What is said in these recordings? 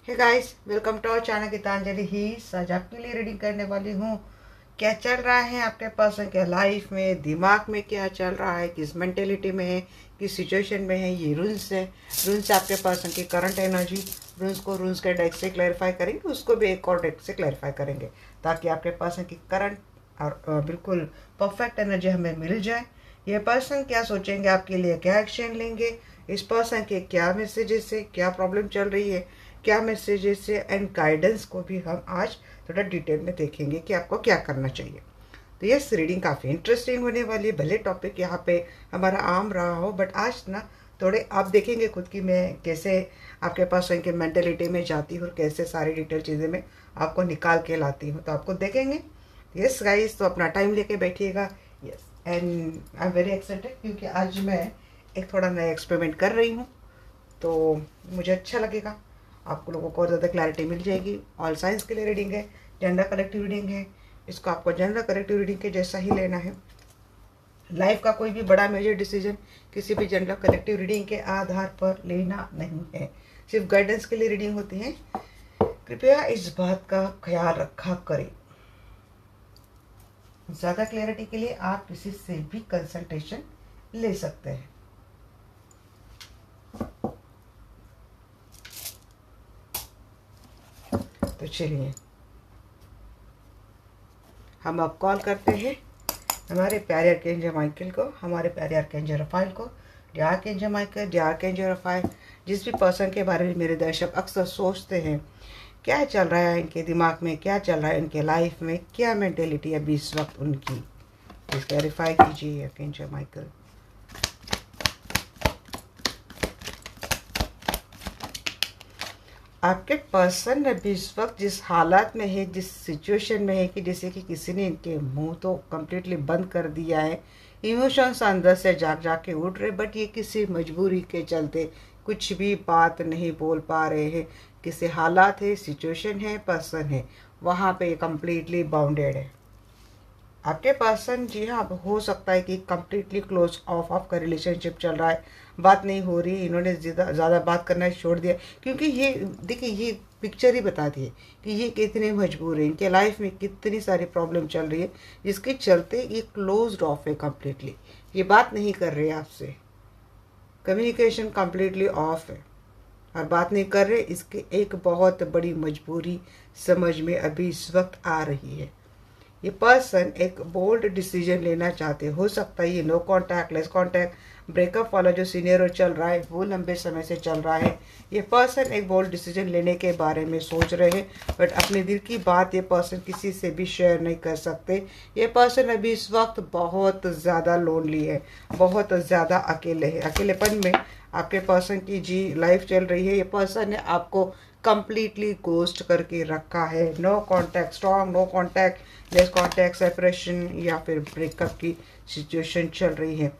Hey guys, welcome to our channel Geetanjali ही। आज आपके लिए रीडिंग करने वाली हूँ। क्या चल रहा है आपके पर्सन के लाइफ में, दिमाग में क्या चल रहा है, किस मेंटेलिटी में है, किस सिचुएशन में है। ये रूल्स है। रूल्स आपके पर्सन की करंट एनर्जी, रूल्स के डेक से क्लैरिफाई करेंगे, उसको भी एक और डेक से क्लैरिफाई करेंगे ताकि आपके पर्सन की करंट और बिल्कुल परफेक्ट एनर्जी हमें मिल जाए। ये पर्सन क्या सोचेंगे आपके लिए, क्या एक्शन लेंगे, इस पर्सन के क्या मैसेजेस है, क्या प्रॉब्लम चल रही है, क्या मैसेजेस है एंड गाइडेंस को भी हम आज थोड़ा डिटेल में देखेंगे कि आपको क्या करना चाहिए। तो ये रीडिंग काफ़ी इंटरेस्टिंग होने वाली है। भले टॉपिक यहाँ पे हमारा आम रहा हो, बट आज ना थोड़े आप देखेंगे खुद की मैं कैसे आपके पास उनके मेंटेलिटी में जाती हूँ और कैसे सारी डिटेल चीज़ें मैं आपको निकाल के लाती हूँ, तो आपको देखेंगे। यस गाइस, तो अपना टाइम लेके बैठिएगा। Yes, and I am very excited क्योंकि आज मैं एक थोड़ा नया एक्सपेरिमेंट कर रही हूँ, तो मुझे अच्छा लगेगा। आप लोगों को और ज़्यादा क्लैरिटी मिल जाएगी। ऑल साइंस के लिए रीडिंग है, जेंडर कलेक्टिव रीडिंग है। इसको आपको जेंडर कलेक्टिव रीडिंग के जैसा ही लेना है। लाइफ का कोई भी बड़ा मेजर डिसीजन किसी भी जेंडर कलेक्टिव रीडिंग के आधार पर लेना नहीं है, सिर्फ गाइडेंस के लिए रीडिंग होती है। कृपया इस बात का ख्याल रखा करें। ज़्यादा क्लैरिटी के लिए आप किसी से भी कंसल्टेशन ले सकते हैं। तो चलिए हम अब कॉल करते हैं हमारे प्यारे आर्कएंजल माइकल को, हमारे प्यारे आर्कएंजल रफाइल को। Dear archangel Michael, dear archangel Raphael, जिस भी पर्सन के बारे में मेरे दर्शक अक्सर सोचते हैं क्या चल रहा है इनके दिमाग में, क्या चल रहा है इनके लाइफ में, क्या मेंटेलिटी अभी इस वक्त उनकी, प्लीज क्लैरिफाई कीजिए आर्कएंजल माइकल। आपके पर्सन अभी इस वक्त जिस हालात में है, जिस सिचुएशन में है कि जैसे कि किसी ने इनके मुंह तो कम्प्लीटली बंद कर दिया है। इमोशंस अंदर से जाग जाग के उठ रहे, बट ये किसी मजबूरी के चलते कुछ भी बात नहीं बोल पा रहे हैं। किसी हालात है, सिचुएशन है, पर्सन है, वहाँ पे कम्प्लीटली बाउंडेड है। आपके पर्सन, जी हाँ, हो सकता है कि कम्प्लीटली क्लोज ऑफ आपका रिलेशनशिप चल रहा है, बात नहीं हो रही, इन्होंने ज़्यादा बात करना छोड़ दिया। क्योंकि ये देखिए, ये पिक्चर ही बताती है कि ये कितने मजबूर है, इनके लाइफ में कितनी सारी प्रॉब्लम चल रही है जिसके चलते ये क्लोज्ड ऑफ है कम्प्लीटली। ये बात नहीं कर रहे आपसे, कम्युनिकेशन कम्प्लीटली ऑफ है और बात नहीं कर रहे। इसके एक बहुत बड़ी मजबूरी समझ में अभी इस वक्त आ रही है। ये पर्सन एक बोल्ड डिसीजन लेना चाहते, हो सकता है ये no contact, less contact, breakup वाला जो सीनियर चल रहा है वो लंबे समय से चल रहा है। ये पर्सन एक बोल्ड डिसीजन लेने के बारे में सोच रहे हैं, बट अपने दिल की बात ये पर्सन किसी से भी शेयर नहीं कर सकते। ये पर्सन अभी इस वक्त बहुत ज़्यादा लोनली है, बहुत ज़्यादा अकेले है। अकेलेपन में आपके पर्सन की जी लाइफ चल रही है। ये पर्सन ने आपको कंप्लीटली गोस्ट करके रखा है। No contact, strong no contact, less contact, separation या फिर ब्रेकअप की सिचुएशन चल रही है।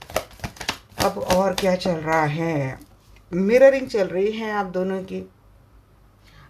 अब और क्या चल रहा है, मिररिंग चल रही है आप दोनों की।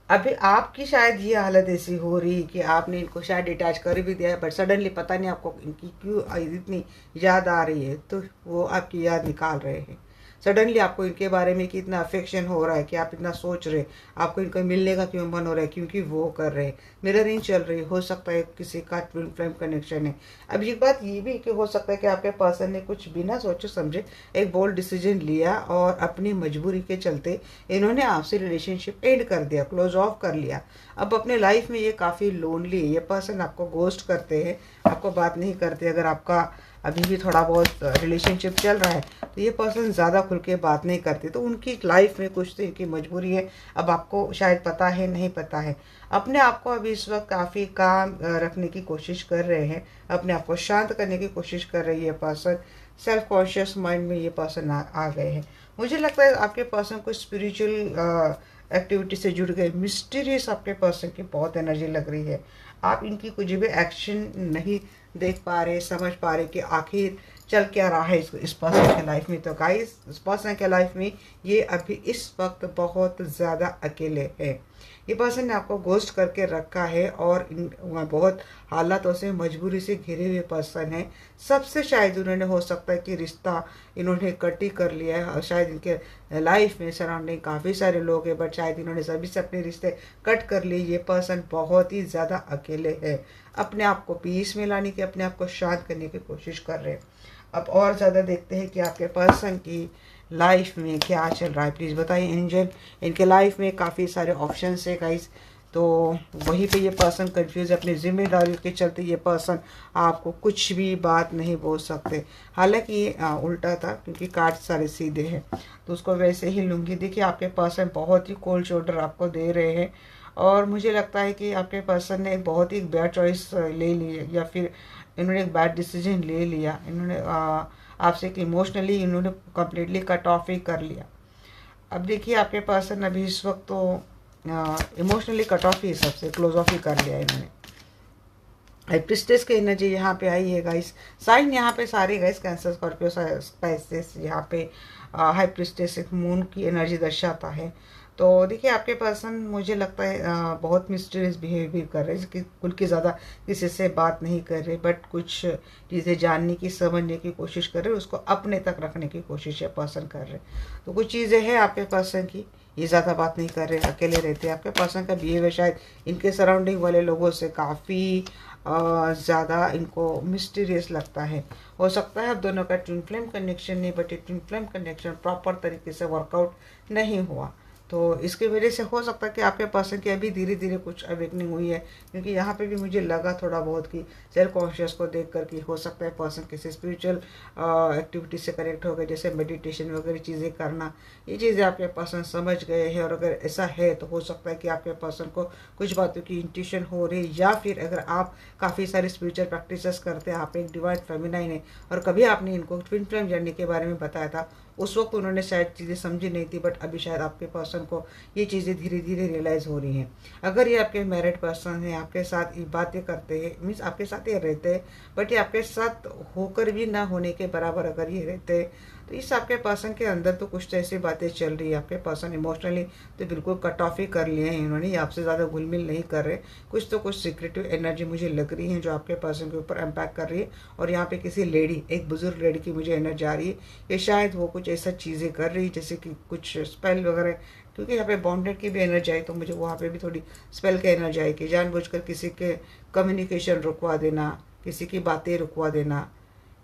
अभी आपकी शायद ये हालत ऐसी हो रही कि आपने इनको शायद डिटैच कर भी दिया है, बट सडनली पता नहीं आपको इनकी क्यों इतनी याद आ रही है, तो वो आपकी याद निकाल रहे हैं। सडनली आपको इनके बारे में कितना अफेक्शन हो रहा है कि आप इतना सोच रहे, आपको इनको मिलने का क्यों मन हो रहा है, क्योंकि वो कर रहे हैं। मिररिंग चल रही, हो सकता है किसी का ट्विन फ्लेम कनेक्शन है। अब एक बात ये भी कि हो सकता है कि आपके पर्सन ने कुछ बिना सोचे समझे एक बोल्ड डिसीजन लिया और अपनी मजबूरी के चलते इन्होंने आपसे रिलेशनशिप एंड कर दिया, क्लोज ऑफ कर लिया। अब अपने लाइफ में ये काफ़ी लोनली है। ये पर्सन आपको गोस्ट करते हैं, आपको बात नहीं करते। अगर आपका अभी भी थोड़ा बहुत रिलेशनशिप चल रहा है तो ये पर्सन ज़्यादा खुल के बात नहीं करते, तो उनकी लाइफ में कुछ तो इनकी मजबूरी है। अब आपको शायद पता है, नहीं पता है। अपने आप को अभी इस वक्त काफ़ी काम रखने की कोशिश कर रहे हैं, अपने आप को शांत करने की कोशिश कर रही है पर्सन। सेल्फ कॉन्शियस माइंड में ये पर्सन आ गए हैं। मुझे लगता है आपके पर्सन कुछ स्पिरिचुअल एक्टिविटी से जुड़ गए। मिस्टीरियस आपके पर्सन की बहुत एनर्जी लग रही है। आप इनकी कुछ भी एक्शन नहीं देख पा रहे, समझ पा रहे कि आखिर चल क्या रहा है इस पर्सन के लाइफ में। तो गाइस, इस पर्सन के लाइफ में ये अभी इस वक्त बहुत ज़्यादा अकेले हैं। ये पर्सन ने आपको घोस्ट करके रखा है और बहुत हालातों से मजबूरी से घिरे हुए पर्सन है। सबसे शायद उन्होंने हो सकता है कि रिश्ता इन्होंने कट ही कर लिया है, और शायद इनके लाइफ में सराउंडिंग काफ़ी सारे लोग हैं, बट शायद इन्होंने सभी से अपने रिश्ते कट कर लिए। ये पर्सन बहुत ही ज़्यादा अकेले है, अपने आप को पीस में लाने की, अपने आप को शांत करने की कोशिश कर रहे हैं। अब और ज़्यादा देखते हैं कि आपके पर्सन की लाइफ में क्या चल रहा है। प्लीज़ बताइए एंजल। इनके लाइफ में काफ़ी सारे ऑप्शंस है गाइस, तो वहीं पे ये पर्सन कंफ्यूज है। अपनी जिम्मेदारियों के चलते ये पर्सन आपको कुछ भी बात नहीं बोल सकते। हालांकि ये उल्टा था क्योंकि कार्ड सारे सीधे हैं, तो उसको वैसे ही लूँगी। देखिए आपके पर्सन बहुत ही कोल्ड शोल्डर आपको दे रहे हैं, और मुझे लगता है कि आपके पर्सन ने एक बहुत ही बैड चॉइस ले ली है, या फिर इन्होंने एक बैड डिसीजन ले लिया। इन्होंने आपसे इमोशनली इन्होंने कम्प्लीटली कट ऑफ ही कर लिया। अब देखिए आपके पर्सन अभी इस वक्त तो इमोशनली कट ऑफ ही, सबसे क्लोज ऑफ ही कर लिया इन्होंने। हाई प्रिस्टेस की एनर्जी यहाँ पे आई है गाइस। साइन यहाँ पे सारे गाइस कैंसर, स्कॉर्पियो, स्पाइसेस, यहाँ पे हाई प्रिस्टेस एक मून की एनर्जी दर्शाता है। तो देखिए आपके पर्सन मुझे लगता है बहुत मिस्टीरियस बिहेवियर कर रहे हैं, कि खुल के ज़्यादा किसी से बात नहीं कर रहे, बट कुछ चीज़ें जानने की, समझने की कोशिश कर रहे हैं, उसको अपने तक रखने की कोशिश है पर्सन कर रहे हैं। तो कुछ चीज़ें हैं आपके पर्सन की, ये ज़्यादा बात नहीं कर रहे, अकेले रहते हैं। आपके पर्सन का बिहेवियर शायद इनके सराउंडिंग वाले लोगों से काफ़ी ज़्यादा इनको मिस्टीरियस लगता है। हो सकता है अब दोनों का ट्विन फ्लेम कनेक्शन नहीं, बट ये ट्विन फ्लेम कनेक्शन प्रॉपर तरीके से वर्कआउट नहीं हुआ, तो इसकी वजह से हो सकता है कि आपके पर्सन की अभी धीरे धीरे कुछ अवेकनिंग हुई है। क्योंकि यहाँ पे भी मुझे लगा थोड़ा बहुत कि सेल्फ कॉन्शियस को देख कर कि हो सकता है पर्सन किसी स्पिरिचुअल एक्टिविटी से कनेक्ट हो गए, जैसे मेडिटेशन वगैरह चीज़ें करना। ये चीज़ें आपके पर्सन समझ गए हैं, और अगर ऐसा है तो हो सकता है कि आपके पर्सन को कुछ बातों की इंट्यूशन हो रही है, या फिर अगर आप काफ़ी सारी स्पिरिचुअल प्रैक्टिसेस करते हैं, आप एक डिवाइन फेमिनाइन है, और कभी आपने इनको ट्विन फ्लेम जर्नी के बारे में बताया था, उस वक्त उन्होंने शायद चीज़ें समझी नहीं थी, बट अभी शायद आपके पर्सन को ये चीज़ें धीरे धीरे रियलाइज़ हो रही हैं। अगर ये आपके मैरिड पर्सन हैं, आपके साथ ये बातें करते हैं, मीन्स आपके साथ ये रहते हैं, बट ये आपके साथ होकर भी ना होने के बराबर अगर ये रहते हैं, तो इस आपके पर्सन के अंदर तो कुछ तो ऐसी बातें चल रही है। आपके पर्सन इमोशनली तो बिल्कुल कट ऑफ ही कर लिए हैं इन्होंने, आपसे ज़्यादा घुल मिल नहीं कर रहे। कुछ तो कुछ सीक्रेटिव एनर्जी मुझे लग रही है जो आपके पर्सन के ऊपर इम्पैक्ट कर रही है। और यहाँ पे किसी लेडी, एक बुजुर्ग लेडी की मुझे एनर्जी आ रही है, कि शायद वो कुछ ऐसा चीज़ें कर रही है जैसे कि कुछ स्पेल वगैरह, क्योंकि यहाँ पे बॉन्डेड की भी एनर्जी आई, तो मुझे वहाँ पे भी थोड़ी स्पेल की एनर्जी आई कि जानबूझकर किसी के कम्युनिकेशन रुकवा देना, किसी की बातें रुकवा देना।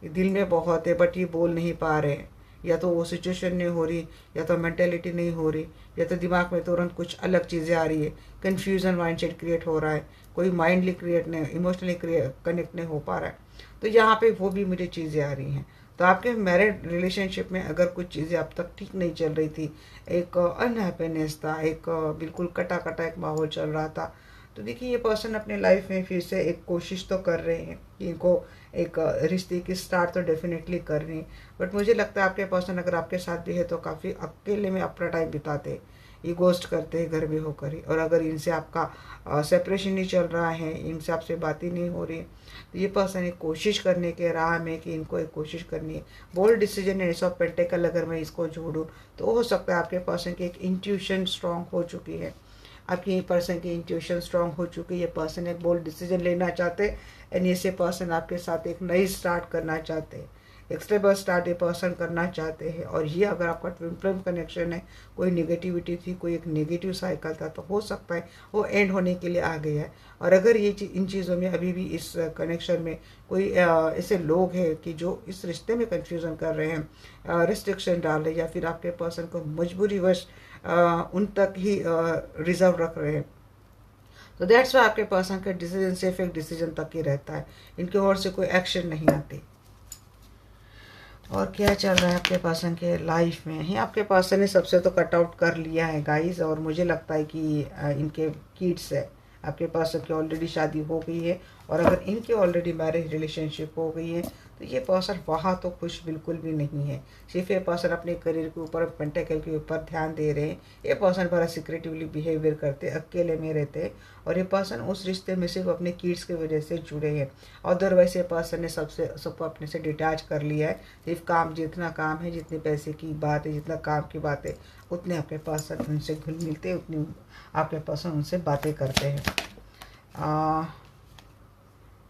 दिल में बहुत है बट ये बोल नहीं पा रहे, या तो वो सिचुएशन नहीं हो रही, या तो मेंटेलिटी नहीं हो रही, या तो दिमाग में तुरंत कुछ अलग चीज़ें आ रही है, कन्फ्यूज़न माइंडसेट क्रिएट हो रहा है, कोई माइंडली क्रिएट नहीं, इमोशनली कनेक्ट नहीं हो पा रहा है। तो यहाँ पे वो भी मुझे चीज़ें आ रही हैं। तो आपके मैरिड रिलेशनशिप में अगर कुछ चीज़ें अब तक ठीक नहीं चल रही थी, एक अनहैप्पीनेस था, एक बिल्कुल कटा कटा एक माहौल चल रहा था, तो देखिए ये पर्सन अपने लाइफ में फिर से एक कोशिश तो कर रहे हैं कि इनको एक रिश्ते की स्टार्ट तो डेफिनेटली करनी है। बट मुझे लगता है आपके पर्सन अगर आपके साथ भी है तो काफ़ी अकेले में अपना टाइम बिताते हैं, ये गोस्ट करते हैं घर में होकर ही। और अगर इनसे आपका सेपरेशन नहीं चल रहा है, इनसे आपसे बातें नहीं हो रही, तो ये पर्सन एक कोशिश करने के राह में कि इनको एक कोशिश करनी है। Bold decision ace of pentacles अगर मैं इसको जोड़ूँ तो हो सकता है आपके पर्सन की एक इंट्यूशन स्ट्रांग हो चुकी है, आपकी पर्सन की इंट्यूशन स्ट्रांग हो चुकी है। ये पर्सन एक बोल्ड डिसीजन लेना चाहते हैं, एंड ये पर्सन आपके साथ एक नई स्टार्ट करना चाहते हैं, एक स्टेबल स्टार्ट ये पर्सन करना चाहते हैं। और ये अगर आपका ट्विन फ्लेम कनेक्शन है, कोई नेगेटिविटी थी, कोई एक नेगेटिव साइकिल था, तो हो सकता है वो एंड होने के लिए आ गया है। और अगर ये इन चीज़ों में अभी भी इस कनेक्शन में कोई ऐसे लोग हैं कि जो इस रिश्ते में कन्फ्यूज़न कर रहे हैं, रिस्ट्रिक्शन डाल रहे हैं, या फिर आपके पर्सन को मजबूरीवश उन तक ही रिजर्व रख रहे हैं, तो दैट्स वाई आपके पर्सन का डिसीजन सिर्फ एक डिसीजन तक ही रहता है, इनकी ओर से कोई एक्शन नहीं आती। और क्या चल रहा है आपके पर्सन के लाइफ में? ही आपके पर्सन ने सबसे तो कट आउट कर लिया है गाइस, और मुझे लगता है कि इनके किड्स है, आपके पर्सन की ऑलरेडी शादी हो गई है और अगर इनकी ऑलरेडी मैरिज रिलेशनशिप हो गई है तो ये पर्सन वहाँ तो खुश बिल्कुल भी नहीं है। सिर्फ ये पर्सन अपने करियर के ऊपर, पेंटेकल के ऊपर ध्यान दे रहे हैं। ये पर्सन बड़ा सिक्रेटिवली बिहेवियर करते, अकेले में रहते हैं, और ये पर्सन उस रिश्ते में सिर्फ अपने किड्स की वजह से जुड़े हैं। अदरवाइज ये पर्सन ने सबको अपने से डिटैच कर लिया है। सिर्फ काम, जितना काम है, जितने पैसे की बात है, जितना काम की बात है, उतने आपके पर्सन उनसे घुल मिलते हैं, उतनी आपके पर्सन उनसे बातें करते हैं।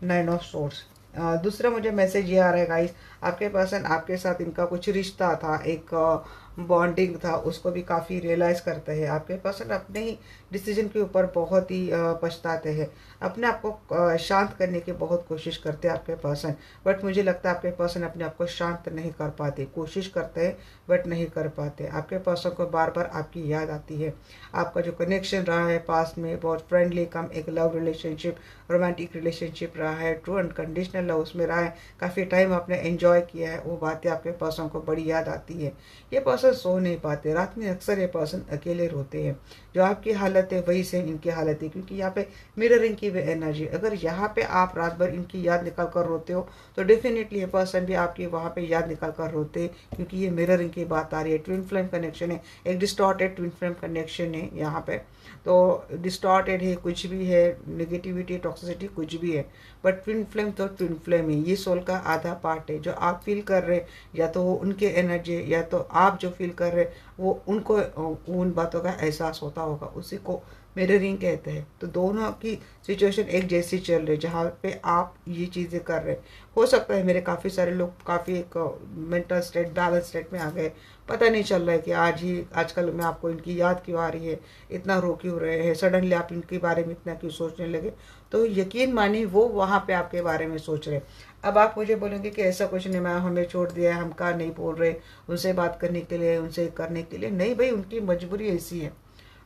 9 ऑफ सोर्स। दूसरा मुझे मैसेज ये आ रहा है गाइस, आपके पर्सन, आपके साथ इनका कुछ रिश्ता था, एक बॉन्डिंग था, उसको भी काफ़ी रियलाइज़ करते हैं। आपके पर्सन अपने ही डिसीजन के ऊपर बहुत ही पछताते हैं, अपने आप को शांत करने की बहुत कोशिश करते हैं आपके पर्सन। बट मुझे लगता है आपके पर्सन अपने आप को शांत नहीं कर पाते, कोशिश करते हैं बट नहीं कर पाते। आपके पर्सन को बार बार आपकी याद आती है। आपका जो कनेक्शन रहा है पास्ट में, बहुत फ्रेंडली कम एक लव रिलेशनशिप, रोमांटिक रिलेशनशिप रहा है, ट्रू अनकंडीशनल लव उसमें रहा है, काफ़ी टाइम आपने एंजॉय किया है, वो बातें आपके पर्सन को बड़ी याद आती है। ये पर्सन सो नहीं पाते, रात में अक्सर ये पर्सन अकेले रोते हैं। जो आपकी हालत है वही सेम इनकी हालत है, क्योंकि यहाँ पे मिररिंग की एनर्जी, अगर यहाँ पे आप रात भर इनकी याद निकाल कर रोते हो तो डेफिनेटली ये पर्सन भी आपकी वहाँ पे याद निकाल कर रोते हैं, क्योंकि ये मिररिंग की बात आ रही है। ट्विन फ्लेम कनेक्शन है, एक डिस्टॉर्टेड ट्विन फ्लेम कनेक्शन है यहाँ पे। तो डिस्टॉर्टेड है, कुछ भी है, नेगेटिविटी, टॉक्सिसिटी कुछ भी है, बट ट्विन फ्लेम तो ट्विन फ्लेम है। ये सोल का आधा पार्ट है। जो आप फील कर रहे हैं, या तो वो उनके एनर्जी, या तो आप जो फील कर रहे हैं वो उनको उन बातों का एहसास होता होगा, उसी को मिररिंग कहते हैं। तो दोनों की सिचुएशन एक जैसी चल रही है, जहाँ पे आप ये चीज़ें कर रहे हैं। हो सकता है मेरे काफ़ी सारे लोग काफ़ी एक मेंटल स्टेट, बैलेंस स्टेट में आ गए, पता नहीं चल रहा है कि आजकल में आपको इनकी याद क्यों आ रही है, इतना रो क्यों रहे हैं, सडनली आप इनके बारे में इतना क्यों सोचने लगे। तो यकीन मानिए वो वहाँ पे आपके बारे में सोच रहे हैं। अब आप मुझे बोलेंगे कि ऐसा कुछ नहीं, मैं हमें छोड़ दिया है, हम का नहीं बोल रहे उनसे बात करने के लिए, उनसे करने के लिए। नहीं भाई, उनकी मजबूरी ऐसी है,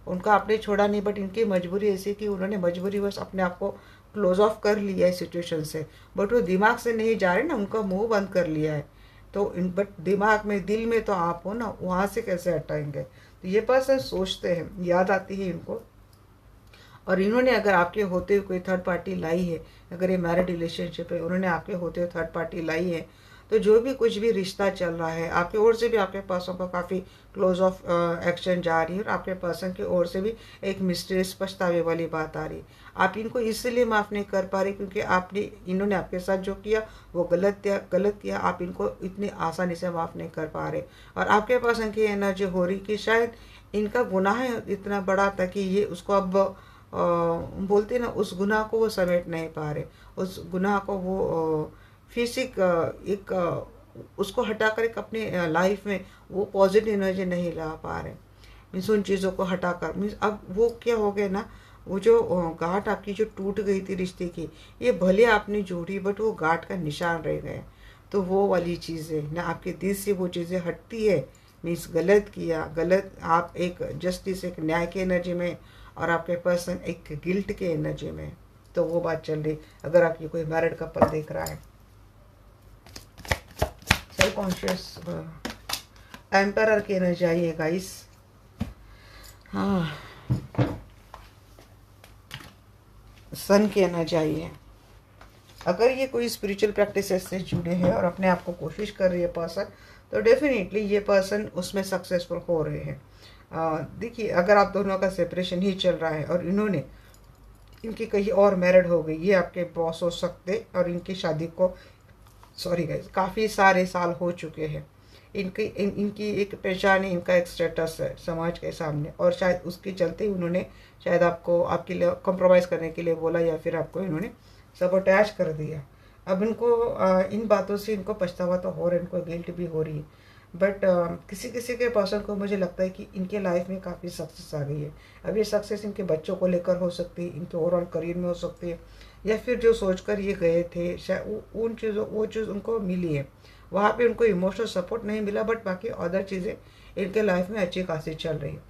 उनका आपने छोड़ा नहीं, बट इनकी मजबूरी ऐसी कि उन्होंने मजबूरी बस अपने आप को क्लोज ऑफ कर लिया है सिचुएशन से। बट वो दिमाग से नहीं जा रहे ना, उनका मुंह बंद कर लिया है। तो इन बट दिमाग में, दिल में तो आप हो ना, वहाँ से कैसे हटाएंगे। तो ये पर्सन सोचते हैं, याद आती है इनको। और इन्होंने अगर आपके होते हुए कोई थर्ड पार्टी लाई है, अगर ये मैरिड रिलेशनशिप है, उन्होंने आपके होते हुए थर्ड पार्टी लाई है, तो जो भी कुछ भी रिश्ता चल रहा है, आपके ओर से भी आपके पर्सन को काफ़ी क्लोज ऑफ एक्शन जा रही है, और आपके पर्सन की ओर से भी एक मिस्टीरियस पछतावे वाली बात आ रही है। आप इनको इसलिए माफ़ नहीं कर पा रहे क्योंकि आपने, इन्होंने आपके साथ जो किया वो गलत किया। आप इनको इतनी आसानी से माफ़ नहीं कर पा रहे, और आपके पर्सन की एनर्जी हो रही कि शायद इनका गुनाह इतना बड़ा था कि ये उसको अब बोलते ना, उस गुनाह को वो समेट नहीं पा रहे, उस गुनाह को वो फिजिक एक उसको हटाकर एक अपने लाइफ में वो पॉजिटिव एनर्जी नहीं ला पा रहे। मीन्स उन चीज़ों को हटाकर, मीन्स अब वो क्या हो गया ना, वो जो गांठ आपकी जो टूट गई थी रिश्ते की, ये भले आपने जोड़ी बट वो गांठ का निशान रह गया। तो वो वाली चीज़ें ना, आपके दिल से वो चीज़ें हटती है। मीन्स गलत किया, गलत, आप एक जस्टिस, एक न्याय की एनर्जी में, और आपके पर्सन एक गिल्ट के एनर्जी में। तो वो बात चल रही। अगर आप ये कोई मैरिड कपल देख रहा है, सेल्फ कॉन्शियस एम्परर की एनर्जी आई है गाइस। हाँ, सन की एनर्जी आई है। अगर ये कोई स्पिरिचुअल प्रैक्टिस से जुड़े हैं और अपने आप को कोशिश कर रही है पर्सन, तो डेफिनेटली ये पर्सन उसमें सक्सेसफुल हो रहे हैं। देखिए, अगर आप दोनों का सेपरेशन ही चल रहा है और इन्होंने, इनकी कहीं और मैरिड हो गई, ये आपके बॉस हो सकते, और इनकी शादी को, सॉरी गाइस, काफ़ी सारे साल हो चुके हैं। इनकी एक पहचान है, इनका एक स्टेटस है समाज के सामने, और शायद उसके चलते उन्होंने शायद आपको, आपके लिए कॉम्प्रोमाइज़ करने के लिए बोला, या फिर आपको इन्होंने सबोटैज कर दिया। अब इनको इन बातों से इनको पछतावा तो हो रहा है, इनको गिल्ट भी हो रही है। बट किसी किसी के पर्सन को मुझे लगता है कि इनके लाइफ में काफ़ी सक्सेस आ गई है। अब ये सक्सेस इनके बच्चों को लेकर हो सकती है, इनके ओवरऑल करियर में हो सकती है, या फिर जो सोचकर ये गए थे शायद उन चीज़ों, वो चीज़ उनको मिली है। वहाँ पे उनको इमोशनल सपोर्ट नहीं मिला, बट बाकी अदर चीज़ें इनके लाइफ में अच्छी खासी चल रही है।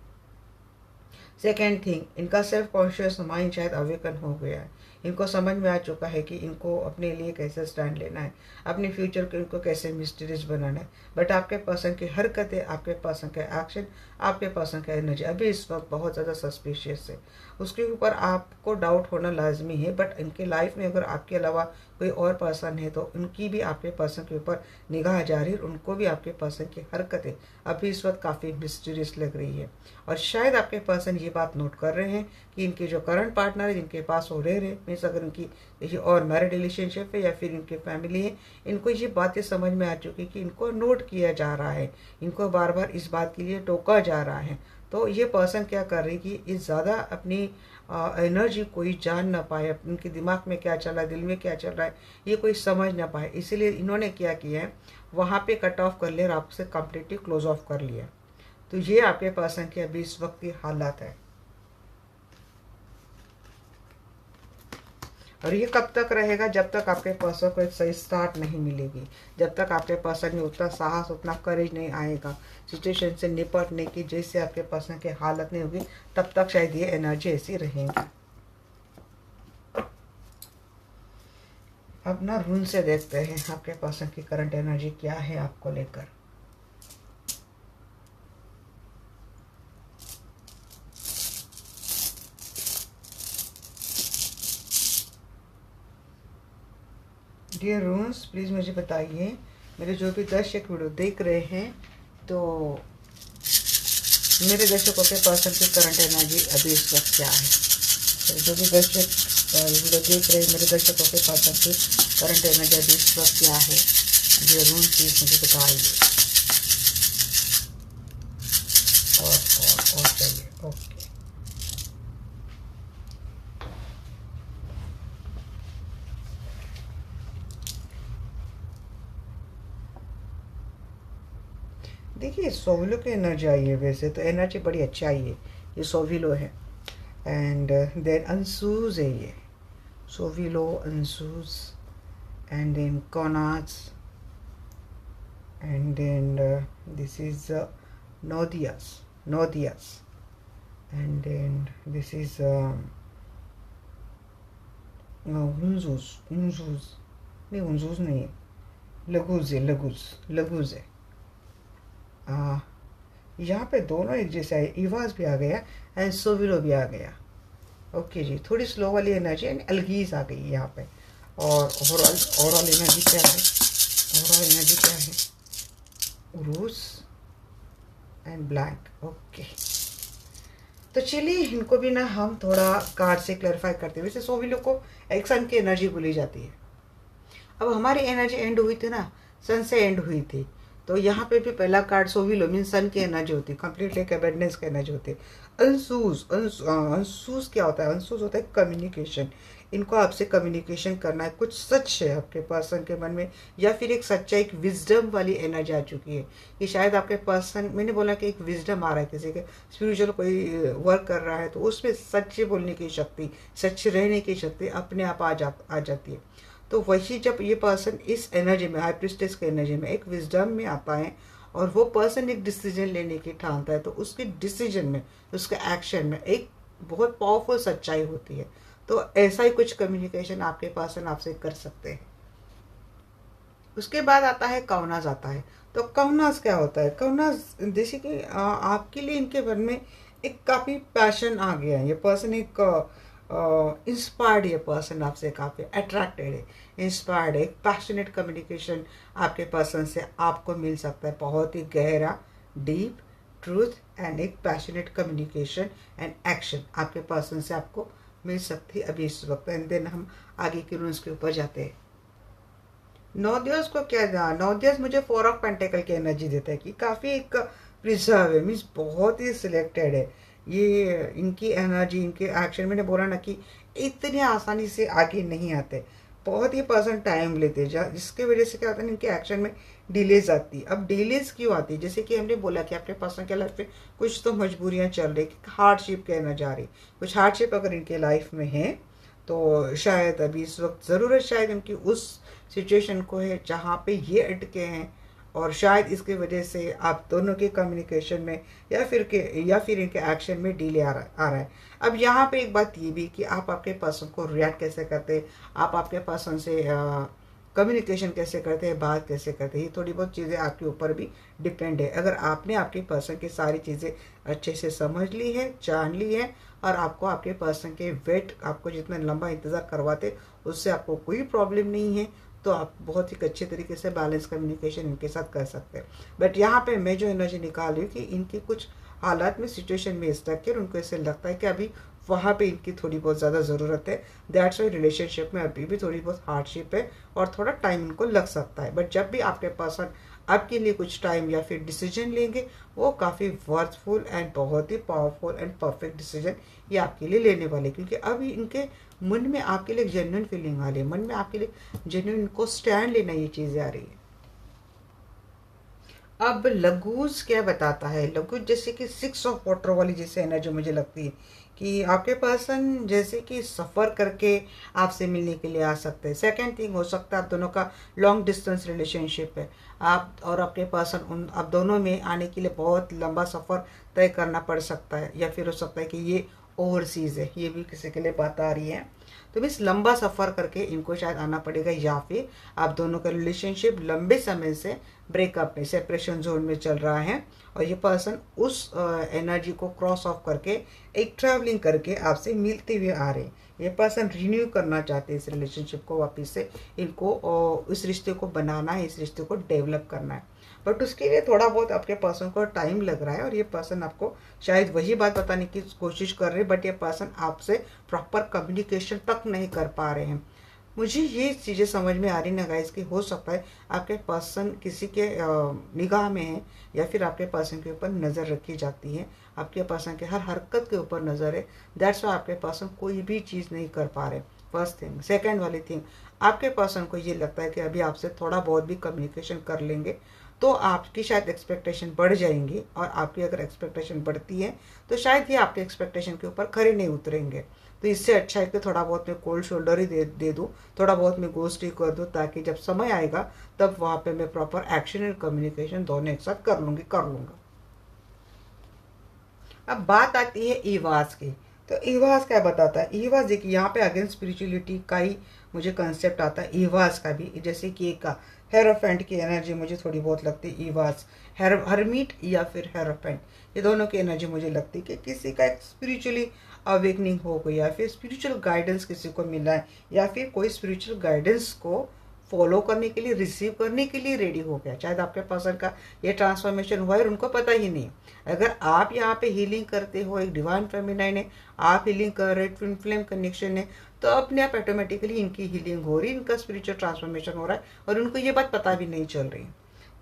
सेकेंड थिंग, इनका सेल्फ कॉन्शियस माइंड शायद अवेकन हो गया है। इनको समझ में आ चुका है कि इनको अपने लिए कैसे स्टैंड लेना है, अपने फ्यूचर को इनको कैसे मिस्टीरियस बनाना है। बट आपके पर्सन की हरकतें, आपके पर्सन के एक्शन आपके पर्सन का एनर्जी अभी इस वक्त बहुत ज़्यादा सस्पिशियस है। उसके ऊपर आपको डाउट होना लाजमी है, बट इनके लाइफ में अगर आपके अलावा कोई और पर्सन है तो उनकी भी आपके पर्सन के ऊपर निगाह जा रही है, उनको भी आपके पर्सन की हरकतें अभी इस वक्त काफ़ी मिस्टीरियस लग रही है। और शायद आपके पर्सन ये बात नोट कर रहे हैं कि इनके जो करंट पार्टनर है जिनके पास वो रह रहे, मीन्स अगर इनकी ये और मैरिड रिलेशनशिप है या फिर इनके फैमिली है, इनको ये बातें समझ में आ चुकी कि इनको नोट किया जा रहा है, इनको बार बार इस बात के लिए टोका जा रहा है। तो ये पर्सन क्या कर रही कि इस ज़्यादा अपनी एनर्जी कोई जान ना पाए, उनके दिमाग में क्या चल रहा है, दिल में क्या चल रहा है, ये कोई समझ ना पाए, इसीलिए इन्होंने क्या किया है, वहाँ पे कट ऑफ कर लिया और आपसे कम्प्लीटली क्लोज ऑफ कर लिया। तो ये आपके पर्सन की अभी इस वक्त की हालात है। और ये कब तक रहेगा? जब तक आपके पर्सन को एक सही स्टार्ट नहीं मिलेगी, जब तक आपके पर्सन में उतना साहस, उतना करेज नहीं आएगा सिचुएशन से निपटने की, जैसे आपके पर्सन की हालत नहीं होगी, तब तक शायद ये एनर्जी ऐसी रहेगी। अब ना रून से देखते हैं आपके पर्सन की करंट एनर्जी क्या है आपको लेकर। डियर रून्स, प्लीज़ मुझे बताइए, मेरे जो भी दर्शक वीडियो देख रहे हैं, तो मेरे दर्शकों के पर्सन की करंट एनर्जी अभी इस वक्त क्या है? तो जो भी दर्शक वीडियो देख रहे हैं, मेरे दर्शकों के पर्सन की करंट एनर्जी अभी इस वक्त क्या है? डियर रून्स, प्लीज़ मुझे बताइए। और चाहिए, ओके। देखिए, सोविलो की एनर्जी आई है, वैसे तो एनर्जी बड़ी अच्छा आई है, ये सोविलो है। एंड देन अंसूज है, ये Sowilo, Ansuz, and then Kenaz, and then this is Nauthiz, and then this is हुंजूज नहीं, हुंजूज नहीं है, लगूज है। यहाँ पे दोनों एक जैसा है, इवाज भी आ गया एंड सोविलो भी आ गया। ओके जी, थोड़ी स्लो वाली एनर्जी एंड अलगीज आ गई यहाँ पे। और ओवरऑल एनर्जी क्या है? ओवरऑल एनर्जी क्या है? रूस एंड ब्लैंक। ओके, तो चलिए इनको भी ना हम थोड़ा कार्ड से क्लैरिफाई करते हैं। वैसे सोविलो को एक सन की एनर्जी बोली जाती है। अब हमारी एनर्जी एंड हुई थी ना, सन से एंड हुई थी, तो यहाँ पे भी पहला कार्ड सोविलो मीन सन की एनर्जी होती है, कंप्लीटली एक अबेंडेंस की एनर्जी होती है। अंसूस क्या होता है? अंसूस होता है कम्युनिकेशन। इनको आपसे कम्युनिकेशन करना है, कुछ सच है आपके पर्सन के मन में, या फिर एक सच्चा, एक विजडम वाली एनर्जी आ चुकी है कि शायद आपके पर्सन, मैंने बोला कि एक विजडम आ रहा है, किसी के स्पिरिचुअल कोई वर्क कर रहा है तो उसमें सच्चे बोलने की शक्ति, सच रहने की शक्ति अपने आप आ जाती है। तो वही जब ये पर्सन इस एनर्जी में, हाई प्रिस्टेस के एनर्जी में, एक विजडम में आता है और वो पर्सन एक डिसीजन लेने की ठानता है, तो उसके डिसीजन में, उसके एक्शन में एक बहुत पावरफुल सच्चाई होती है। तो ऐसा ही कुछ कम्युनिकेशन आपके पर्सन आपसे कर सकते हैं। उसके बाद आता है कवनाज आता है। तो कवनाज क्या होता है? कवनाज जैसे कि आपके लिए इनके मन में एक काफ़ी पैशन आ गया है, ये पर्सन एक इंस्पायर्ड, ये पर्सन आपसे काफ़ी अट्रैक्टेड है, इंस्पायर्ड है। एक पैशनेट कम्युनिकेशन आपके पर्सन से आपको मिल सकता है, बहुत ही गहरा, डीप ट्रूथ एंड एक पैशनेट कम्युनिकेशन एंड एक्शन आपके पर्सन से आपको मिल सकती है अभी इस वक्त। एंड देन हम आगे के रूल्स के ऊपर जाते हैं। नौदियस को क्या? नौदियस मुझे 4 ऑफ पेंटिकल की एनर्जी देता है कि काफ़ी एक प्रिजर्व है, मीन्स बहुत ही सिलेक्टेड है। ये इनकी एनर्जी, इनके एक्शन, मैंने बोला ना कि इतने आसानी से आगे नहीं आते, बहुत ही पर्सन टाइम लेते हैं, जिसके वजह से क्या होता है, इनके एक्शन में डिलेज आती है। अब डिलेज क्यों आती है? जैसे कि हमने बोला कि आपके पर्सन के लाइफ में कुछ तो मजबूरियां चल रही, हार्डशिप की एनर्जी आ रही, कुछ हार्डशिप अगर इनके लाइफ में है तो शायद अभी इस वक्त ज़रूरत शायद उनकी उस सिचुएशन को है जहाँ पे ये अटके हैं, और शायद इसकी वजह से आप दोनों के कम्युनिकेशन में या फिर इनके एक्शन में डिले आ रहा है। अब यहाँ पे एक बात ये भी कि आप आपके पर्सन को रिएक्ट कैसे करते हैं, आप आपके पर्सन से कम्युनिकेशन कैसे करते हैं, बात कैसे करते हैं, ये थोड़ी बहुत चीज़ें आपके ऊपर भी डिपेंड है। अगर आपने आपके पर्सन की सारी चीज़ें अच्छे से समझ ली है, जान ली है, और आपको आपके पर्सन के वेट आपको जितना लंबा इंतज़ार करवाते उससे आपको कोई प्रॉब्लम नहीं है, तो आप बहुत ही अच्छे तरीके से बैलेंस कम्युनिकेशन इनके साथ कर सकते हैं। बट यहाँ पे मैं जो एनर्जी निकाल रही हूँ कि इनकी कुछ हालात में, सिचुएशन में स्टक है, उनको ऐसे लगता है कि अभी वहाँ पे इनकी थोड़ी बहुत ज़्यादा ज़रूरत है। दैट्स वाई रिलेशनशिप में अभी भी थोड़ी बहुत हार्डशिप है और थोड़ा टाइम इनको लग सकता है। बट जब भी आपके पर्सन आपके लिए कुछ टाइम या फिर डिसीजन लेंगे, वो काफ़ी वर्थफुल एंड बहुत ही पावरफुल एंड परफेक्ट डिसीजन ये आपके लिए लेने वाले, क्योंकि अभी इनके मन में आपके लिए जेन्युइन फीलिंग आ रही है, मन में आपके लिए जेन्युइन इनको स्टैंड लेना ये चीज़ें आ रही है। अब लगूज क्या बताता है, लगूज जैसे कि 6 ऑफ वाटर वाली जैसे एनर्जी मुझे लगती है कि आपके पर्सन जैसे कि सफ़र करके आपसे मिलने के लिए आ सकते हैं। सेकेंड थिंग हो सकता है आप दोनों का लॉन्ग डिस्टेंस रिलेशनशिप है, आप और आपके पर्सन उन आप दोनों में आने के लिए बहुत लंबा सफ़र तय करना पड़ सकता है, या फिर हो सकता है कि ये ओवरसीज़ है, ये भी किसी के लिए बात आ रही है। तो बस लंबा सफ़र करके इनको शायद आना पड़ेगा, या फिर आप दोनों का रिलेशनशिप लंबे समय से ब्रेकअप में, सेपरेशन जोन में चल रहा है, और ये पर्सन उस एनर्जी को क्रॉस ऑफ करके एक ट्रैवलिंग करके आपसे मिलते हुए आ रहे हैं। ये पर्सन रिन्यू करना चाहते हैं इस रिलेशनशिप को वापस से, इनको इस रिश्ते को बनाना है, इस रिश्ते को डेवलप करना है। बट उसके लिए थोड़ा बहुत आपके पर्सन को टाइम लग रहा है, और ये पर्सन आपको शायद वही बात बताने की कोशिश कर रहे हैं, बट ये पर्सन आपसे प्रॉपर कम्युनिकेशन तक नहीं कर पा रहे हैं। मुझे ये चीज़ें समझ में आ रही ना गाइस कि हो सकता है आपके पर्सन किसी के निगाह में है, या फिर आपके पर्सन के ऊपर नज़र रखी जाती है, आपके पर्सन के हर हरकत के ऊपर नज़र है। दैट्स वाई आपके पर्सन कोई भी चीज़ नहीं कर पा रहे। First thing. सेकेंड वाली थिंग, आपके पर्सन को ये लगता है कि अभी आपसे थोड़ा बहुत भी कम्युनिकेशन कर लेंगे तो आपकी शायद एक्सपेक्टेशन बढ़ जाएंगी, और आपकी अगर एक्सपेक्टेशन बढ़ती है तो शायद ये आपके एक्सपेक्टेशन के ऊपर खरे नहीं उतरेंगे। तो इससे अच्छा है कि थोड़ा बहुत मैं कोल्ड शोल्डर ही दे दूँ, थोड़ा बहुत मैं गोस्ट ही कर दूँ, ताकि जब समय आएगा तब वहाँ पे मैं प्रॉपर एक्शन एंड कम्युनिकेशन दोनों एक साथ कर लूँगा। अब बात आती है ईवास की। तो ईवास क्या बताता है, ईवास देखिए यहाँ पे अगेन स्पिरिचुअलिटी का ही मुझे कंसेप्ट आता है, ईवास का भी। जैसे कि एक हेरोफेंट की एनर्जी मुझे थोड़ी बहुत लगती है, ईवास हरमीट या फिर हेरोफेंट, ये दोनों की एनर्जी मुझे लगती है कि किसी का एक स्पिरिचुअली अवेकनिंग हो गई, या फिर स्पिरिचुअल गाइडेंस किसी को मिला है, या फिर कोई स्पिरिचुअल गाइडेंस को फॉलो करने के लिए, रिसीव करने के लिए रेडी हो गया। शायद आपके पर्सन का ये ट्रांसफॉर्मेशन हुआ है और उनको पता ही नहीं। अगर आप यहाँ पे हीलिंग करते हो, एक डिवाइन फेमिनाइन है, आप हीलिंग कर रहे, ट्विन फ्लेम कनेक्शन है, तो अपने आप ऑटोमेटिकली इनकी हीलिंग हो रही, इनका स्पिरिचुअल ट्रांसफॉर्मेशन हो रहा है, और उनको ये बात पता भी नहीं चल रही।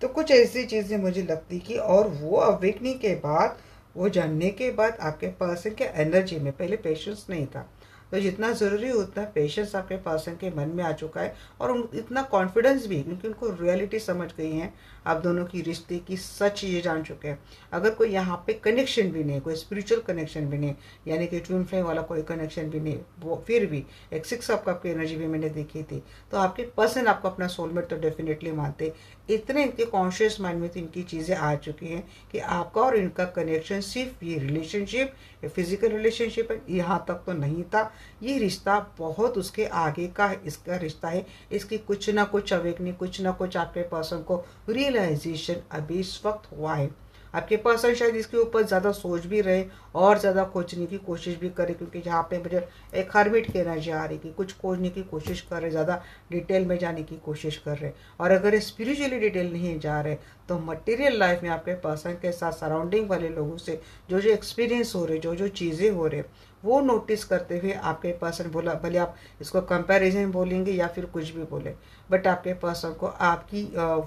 तो कुछ ऐसी चीज़ें मुझे लगती कि, और वो अवेकनिंग के बाद, वो जानने के बाद आपके पर्सन के एनर्जी में पहले पेशेंस नहीं था, तो जितना ज़रूरी उतना पेशेंस आपके पर्सन के मन में आ चुका है, और उन इतना कॉन्फिडेंस भी, क्योंकि उनको रियलिटी समझ गई है, आप दोनों की रिश्ते की सच ये जान चुके हैं। अगर कोई यहाँ पे कनेक्शन भी नहीं, कोई स्पिरिचुअल कनेक्शन भी नहीं, यानी कि ट्विन फ्लेम वाला कोई कनेक्शन भी नहीं, वो फिर भी एक 6 आपकी एनर्जी भी मैंने देखी थी, तो आपके पर्सन आपको अपना सोलमेट तो डेफिनेटली मानते। इतने इनके कॉन्शियस माइंड में तो इनकी चीज़ें आ चुकी हैं कि आपका और इनका कनेक्शन सिर्फ ये रिलेशनशिप, ये फिजिकल रिलेशनशिप है, यहाँ तक तो नहीं था। ये रिश्ता बहुत उसके आगे का इसका रिश्ता है। इसकी कुछ ना कुछ अवेकनिंग, कुछ ना कुछ आपके पर्सन को रियलाइजेशन अभी इस वक्त हुआ है। आपके पर्सन शायद इसके ऊपर ज़्यादा सोच भी रहे और ज़्यादा खोजने की कोशिश भी करे, क्योंकि जहाँ पे मुझे एक हर्मिट की एनर्जी आ रही कि कुछ खोजने की कोशिश कर रहे, ज़्यादा डिटेल में जाने की कोशिश कर रहे। और अगर स्पिरिचुअली डिटेल नहीं जा रहे तो मटेरियल लाइफ में आपके पर्सन के साथ सराउंडिंग वाले लोगों से जो जो एक्सपीरियंस हो रहे, जो जो चीज़ें हो रहे, वो नोटिस करते हुए आपके पर्सन, बोला भले आप इसको कंपैरिजन बोलेंगे या फिर कुछ भी बोले, बट आपके पर्सन को आपकी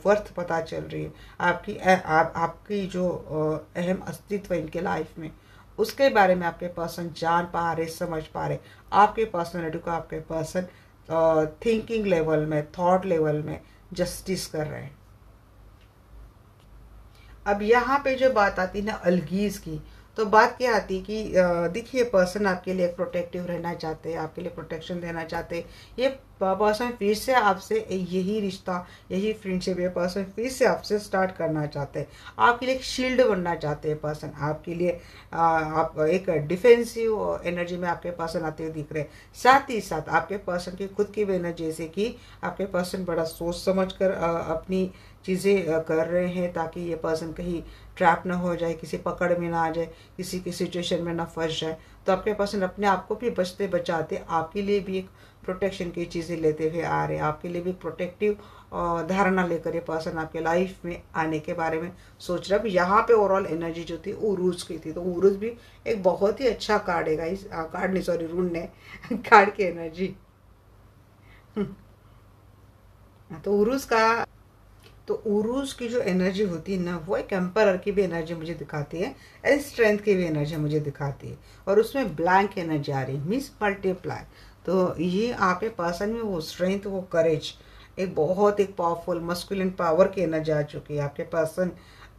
वर्थ पता चल रही है, आपकी जो अहम अस्तित्व है इनके लाइफ में, उसके बारे में आपके पर्सन जान पा रहे, समझ पा रहे। आपके पर्सनैलिटी को आपके पर्सन थिंकिंग लेवल में, थॉट लेवल में जस्टिस कर रहे हैं। अब यहाँ पे जो बात आती है ना अलगीज की, तो तो बात क्या आती है कि देखिए पर्सन आपके लिए प्रोटेक्टिव रहना चाहते हैं, आपके लिए प्रोटेक्शन देना चाहते हैं। ये पर्सन फिर से आपसे यही रिश्ता, यही फ्रेंडशिप, ये पर्सन फिर से आपसे स्टार्ट करना चाहते हैं। आपके लिए एक शील्ड बनना चाहते हैं पर्सन आपके लिए। आप एक डिफेंसिव एनर्जी में आपके पर्सन आते हुए दिख रहे हैं। साथ ही साथ आपके पर्सन की खुद की भी एनर्जी, जैसे कि आपके पर्सन बड़ा सोच समझ कर अपनी चीज़ें कर रहे हैं, ताकि ये पर्सन कहीं ट्रैप ना हो जाए, किसी पकड़ में ना आ जाए, किसी की सिचुएशन में ना फंस जाए। तो आपके पर्सन अपने आप को भी बचते बचाते आपके लिए भी एक प्रोटेक्शन की चीज़ें लेते हुए आ रहे हैं। आपके लिए भी प्रोटेक्टिव धारणा लेकर ये पर्सन आपके लाइफ में आने के बारे में सोच रहा है। अब यहाँ पे ओवरऑल एनर्जी जो थी उरूज की थी, तो उरूज भी एक बहुत ही अच्छा कार्ड है गाइस। कार्ड नहीं, सॉरी, रूल ने कार्ड की एनर्जी। तो उरूज का, तो उरूज की जो एनर्जी होती है ना, वो एक एम्परर की भी एनर्जी मुझे दिखाती है, एंड स्ट्रेंथ की भी एनर्जी मुझे दिखाती है। और उसमें ब्लैंक एनर्जी आ रही है, मीन्स मल्टीप्लाई। तो ये आपके पर्सन में वो स्ट्रेंथ, वो करेज, एक पावरफुल मस्कुलिन पावर की एनर्जी आ चुकी है। आपके पर्सन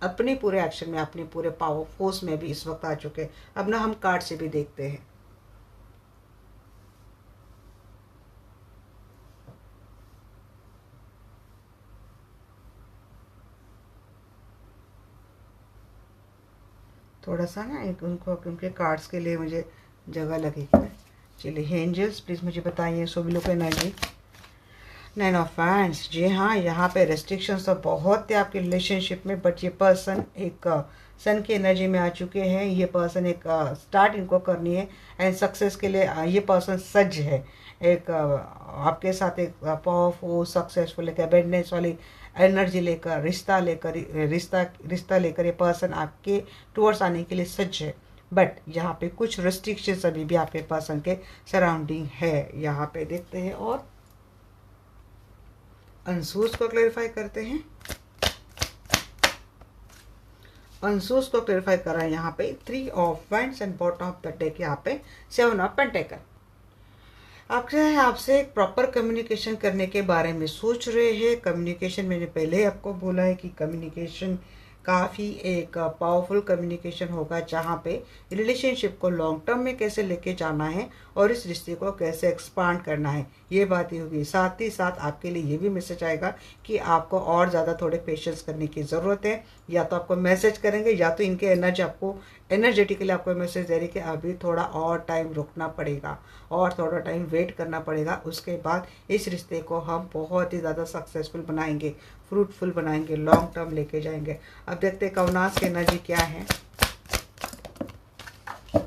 अपने पूरे एक्शन में, अपने पूरे पावर फोर्स में भी इस वक्त आ चुके हैं। अब ना हम कार्ड से भी देखते हैं। थोड़ा सा ना एक उनको, उनके कार्ड्स के लिए मुझे जगह लगेगी। चलिए एंजल्स प्लीज़ मुझे बताइए सभी लोग एनर्जी। 9 of hands. जी हाँ, यहाँ पे रेस्ट्रिक्शंस तो बहुत थे आपके रिलेशनशिप में, बट ये पर्सन एक सन की एनर्जी में आ चुके हैं। ये पर्सन एक स्टार्ट इनको करनी है, एंड सक्सेस के लिए ये पर्सन सज्ज है। एक आपके साथ एक पावरफुल सक्सेसफुल एक अबेंडेंस वाली एनर्जी लेकर, रिश्ता लेकर ये पर्सन आपके टूवर्ड्स आने के लिए सज्ज है। बट यहाँ पे कुछ रेस्ट्रिक्शंस अभी भी आपके पर्सन के सराउंडिंग है। यहाँ पे देखते हैं और अंसूस को क्लेरिफाई करते हैं। अंसूस को क्लेरिफाई कर रहे हैं यहाँ पे 3 of wands and bottom of the deck यहाँ पे 7 ऑफ पेंटेकल। आपसे एक प्रॉपर कम्युनिकेशन करने के बारे में सोच रहे हैं। कम्युनिकेशन मैंने पहले आपको बोला है कि कम्युनिकेशन काफ़ी एक पावरफुल कम्युनिकेशन होगा, जहाँ पे रिलेशनशिप को लॉन्ग टर्म में कैसे लेके जाना है और इस रिश्ते को कैसे एक्सपांड करना है, ये बातें होगी। साथ ही साथ आपके लिए ये भी मैसेज आएगा कि आपको और ज़्यादा थोड़े पेशेंस करने की ज़रूरत है। या तो आपको मैसेज करेंगे, या तो इनके एनर्जी आपको एनर्जेटिकली आपको मैसेज दे रही कि अभी थोड़ा और टाइम रुकना पड़ेगा और थोड़ा टाइम वेट करना पड़ेगा। उसके बाद इस रिश्ते को हम बहुत ही ज़्यादा सक्सेसफुल बनाएंगे, फ्रूटफुल बनाएंगे, लॉन्ग टर्म लेके जाएंगे। अब देखते हैं कवनास की एनर्जी क्या है।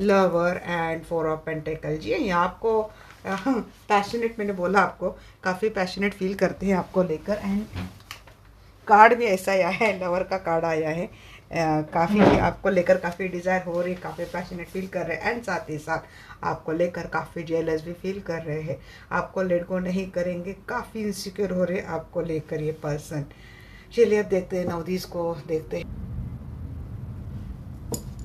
Lover and 4 of pentacle. जी ये आपको पैशनेट, मैंने बोला आपको काफ़ी पैशनेट फील करते हैं आपको लेकर, एंड कार्ड भी ऐसा आया है, लवर का कार्ड आया है। काफ़ी आपको लेकर काफ़ी डिज़ायर हो रही, काफ़ी पैशनेट फील कर रहे हैं, एंड साथ ही साथ आपको लेकर काफ़ी जेलस भी फील कर रहे हैं। आपको लेट गो नहीं करेंगे, काफ़ी इनसिक्योर हो रहे हैं आपको लेकर ये पर्सन। चलिए अब देखते हैं नवदीस को, देखते हैं।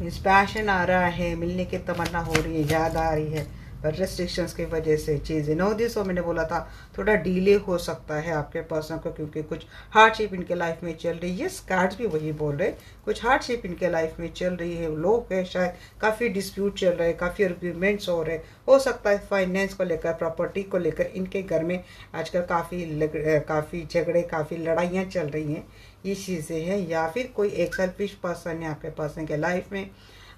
मीन्स पैशन आ रहा है, मिलने की तमन्ना हो रही है, याद आ रही है, पर रेस्ट्रिक्शंस की वजह से चीज़ें 9 दिवसों मैंने बोला था थोड़ा डिले हो सकता है आपके पर्सन को, क्योंकि कुछ हार्डशिप इनके लाइफ में चल रही है। कार्ड्स भी वही बोल रहे, कुछ हार्डशिप इनके लाइफ में चल रही है। लोग है शायद काफ़ी डिस्प्यूट चल रहे हैं, काफ़ी आर्ग्यूमेंट्स हो रहे, हो सकता है फाइनेंस को लेकर, प्रॉपर्टी को लेकर इनके घर में आजकल काफ़ी झगड़े, काफ़ी लड़ाइयाँ चल रही हैं। ये चीज़ें हैं, या फिर कोई एक सेल्फिश पर्सन है आपके पर्सन के लाइफ में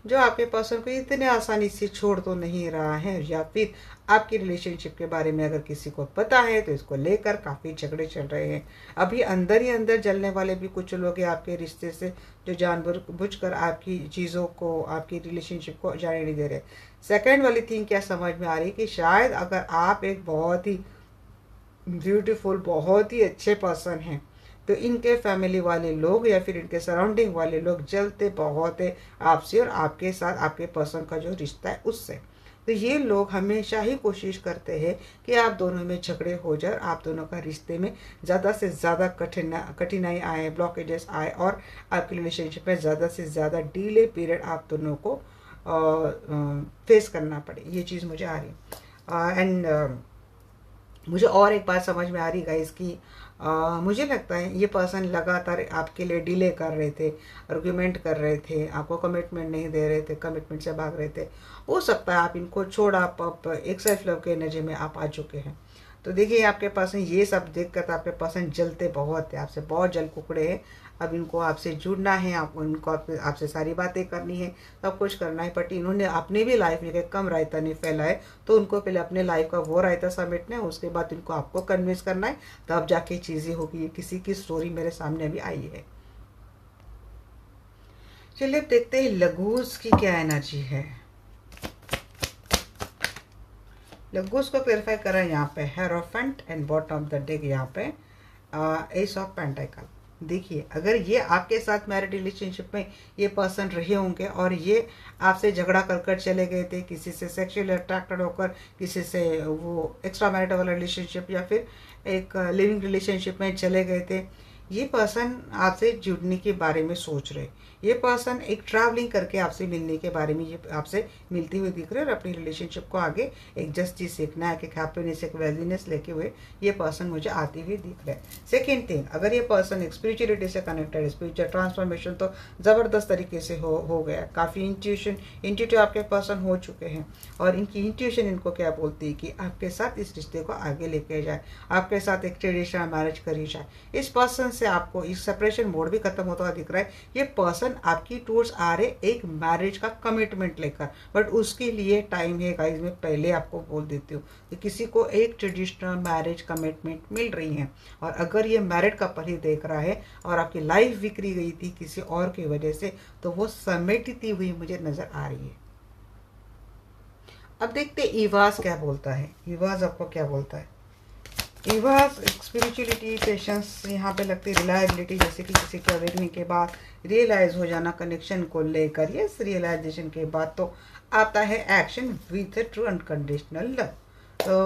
जो आपके पर्सन को इतने आसानी से छोड़ तो नहीं रहा है, या फिर आपकी रिलेशनशिप के बारे में अगर किसी को पता है तो इसको लेकर काफ़ी झगड़े चल रहे हैं। अभी अंदर ही अंदर जलने वाले भी कुछ लोग हैं आपके रिश्ते से, जो जानबूझकर आपकी चीज़ों को, आपकी रिलेशनशिप को जाने नहीं दे रहे। सेकेंड वाली थिंग क्या समझ में आ रही है कि शायद अगर आप एक बहुत ही ब्यूटीफुल, बहुत ही अच्छे पर्सन हैं, तो इनके फैमिली वाले लोग या फिर इनके सराउंडिंग वाले लोग जलते बहुत है आपसे और आपके साथ, आपके पर्सन का जो रिश्ता है उससे। तो ये लोग हमेशा ही कोशिश करते हैं कि आप दोनों में झगड़े हो जाए, आप दोनों का रिश्ते में ज़्यादा से ज़्यादा कठिनाई आए, ब्लॉकेजेस आए, और आपकी रिलेशनशिप में ज़्यादा से ज़्यादा डिले पीरियड आप दोनों को फेस करना पड़े। ये चीज़ मुझे आ रही है। एंड मुझे और एक बात समझ में आ रही गाइस कि मुझे लगता है ये पर्सन लगातार आपके लिए डिले कर रहे थे, आर्गुमेंट कर रहे थे, आपको कमिटमेंट नहीं दे रहे थे, कमिटमेंट से भाग रहे थे। हो सकता है आप इनको छोड़ आप एक सेल्फ लव के एनर्जी में आप आ चुके हैं। तो देखिए आपके पर्सन ये सब देख कर आपके पर्सन जलते बहुत है, आपसे बहुत जल कुकड़े हैं। अब इनको आपसे जुड़ना है, आपको इनको आपसे सारी बातें करनी है, सब कुछ करना है। बट इन्होंने अपनी भी लाइफ में कम रायता नहीं फैला है, तो उनको पहले अपने लाइफ का वो रायता समेटना है, उसके बाद इनको आपको कन्विंस करना है, तब जाके चीज़ें होगी। किसी की स्टोरी मेरे सामने भी आई है। चलिए अब देखते हैं लगूस की क्या एनर्जी है। लगूस को क्लेरिफाई करें यहाँ पे hierophant and bottom of the deck यहाँ पे एस ऑफ पेंटाकल। देखिए अगर ये आपके साथ मैरिड रिलेशनशिप में ये पर्सन रहे होंगे और ये आपसे झगड़ा कर कर चले गए थे, किसी से सेक्सुअली अट्रैक्टेड होकर, किसी से वो एक्स्ट्रा मैरिटल वाला रिलेशनशिप या फिर एक लिविंग रिलेशनशिप में चले गए थे, ये पर्सन आपसे जुड़ने के बारे में सोच रहे। ये पर्सन एक ट्रैवलिंग करके आपसे मिलने के बारे में ये आपसे मिलती हुई दिख रहे हैं और अपनी रिलेशनशिप को आगे एक जस्टिस सीखना है, एक हैप्पीनेस, एक वेल्दीनेस लेके हुए ये पर्सन मुझे आती हुई दिख रहा है। सेकेंड थिंग, अगर ये पर्सन एक स्पिरिचुअलिटी से कनेक्टेड है, स्पिरिचुअल ट्रांसफॉर्मेशन तो ज़बरदस्त तरीके से हो गया। काफ़ी इंट्यूटिव आपके पर्सन हो चुके हैं और इनकी इंट्यूशन इनको क्या बोलती है कि आपके साथ इस रिश्ते को आगे लेके जाए, आपके साथ एक ट्रेडिशनल मैरिज करी जाए। इस पर्सन से आपको इस सेपरेशन मोड भी खत्म होता हुआ दिख रहा है। ये पर्सन आपकी टूर्स आ रहे एक मैरिज का कमिटमेंट लेकर, बट उसके लिए टाइम है गाइस। मैं पहले आपको बोल देती हूँ कि किसी को एक ट्रेडिशनल मैरिज कमिटमेंट मिल रही है और अगर ये मैरिड कपल ही देख रहा है और आपकी लाइफ बिखरी गई थी किसी और की वजह से, तो वो समेटती हुई मुझे नजर आ रही है। अब देखते ईवास क्या बोलता है। ईवास आपको क्या बोलता है? ईवास स्पिरिचुअलिटी, पेशेंस यहाँ पे लगती है, रिलायबिलिटी, जैसे कि किसी के अवेकनिंग के बाद रियलाइज हो जाना कनेक्शन को लेकर। यस, रियलाइजेशन के बाद तो आता है action with true unconditional love. तो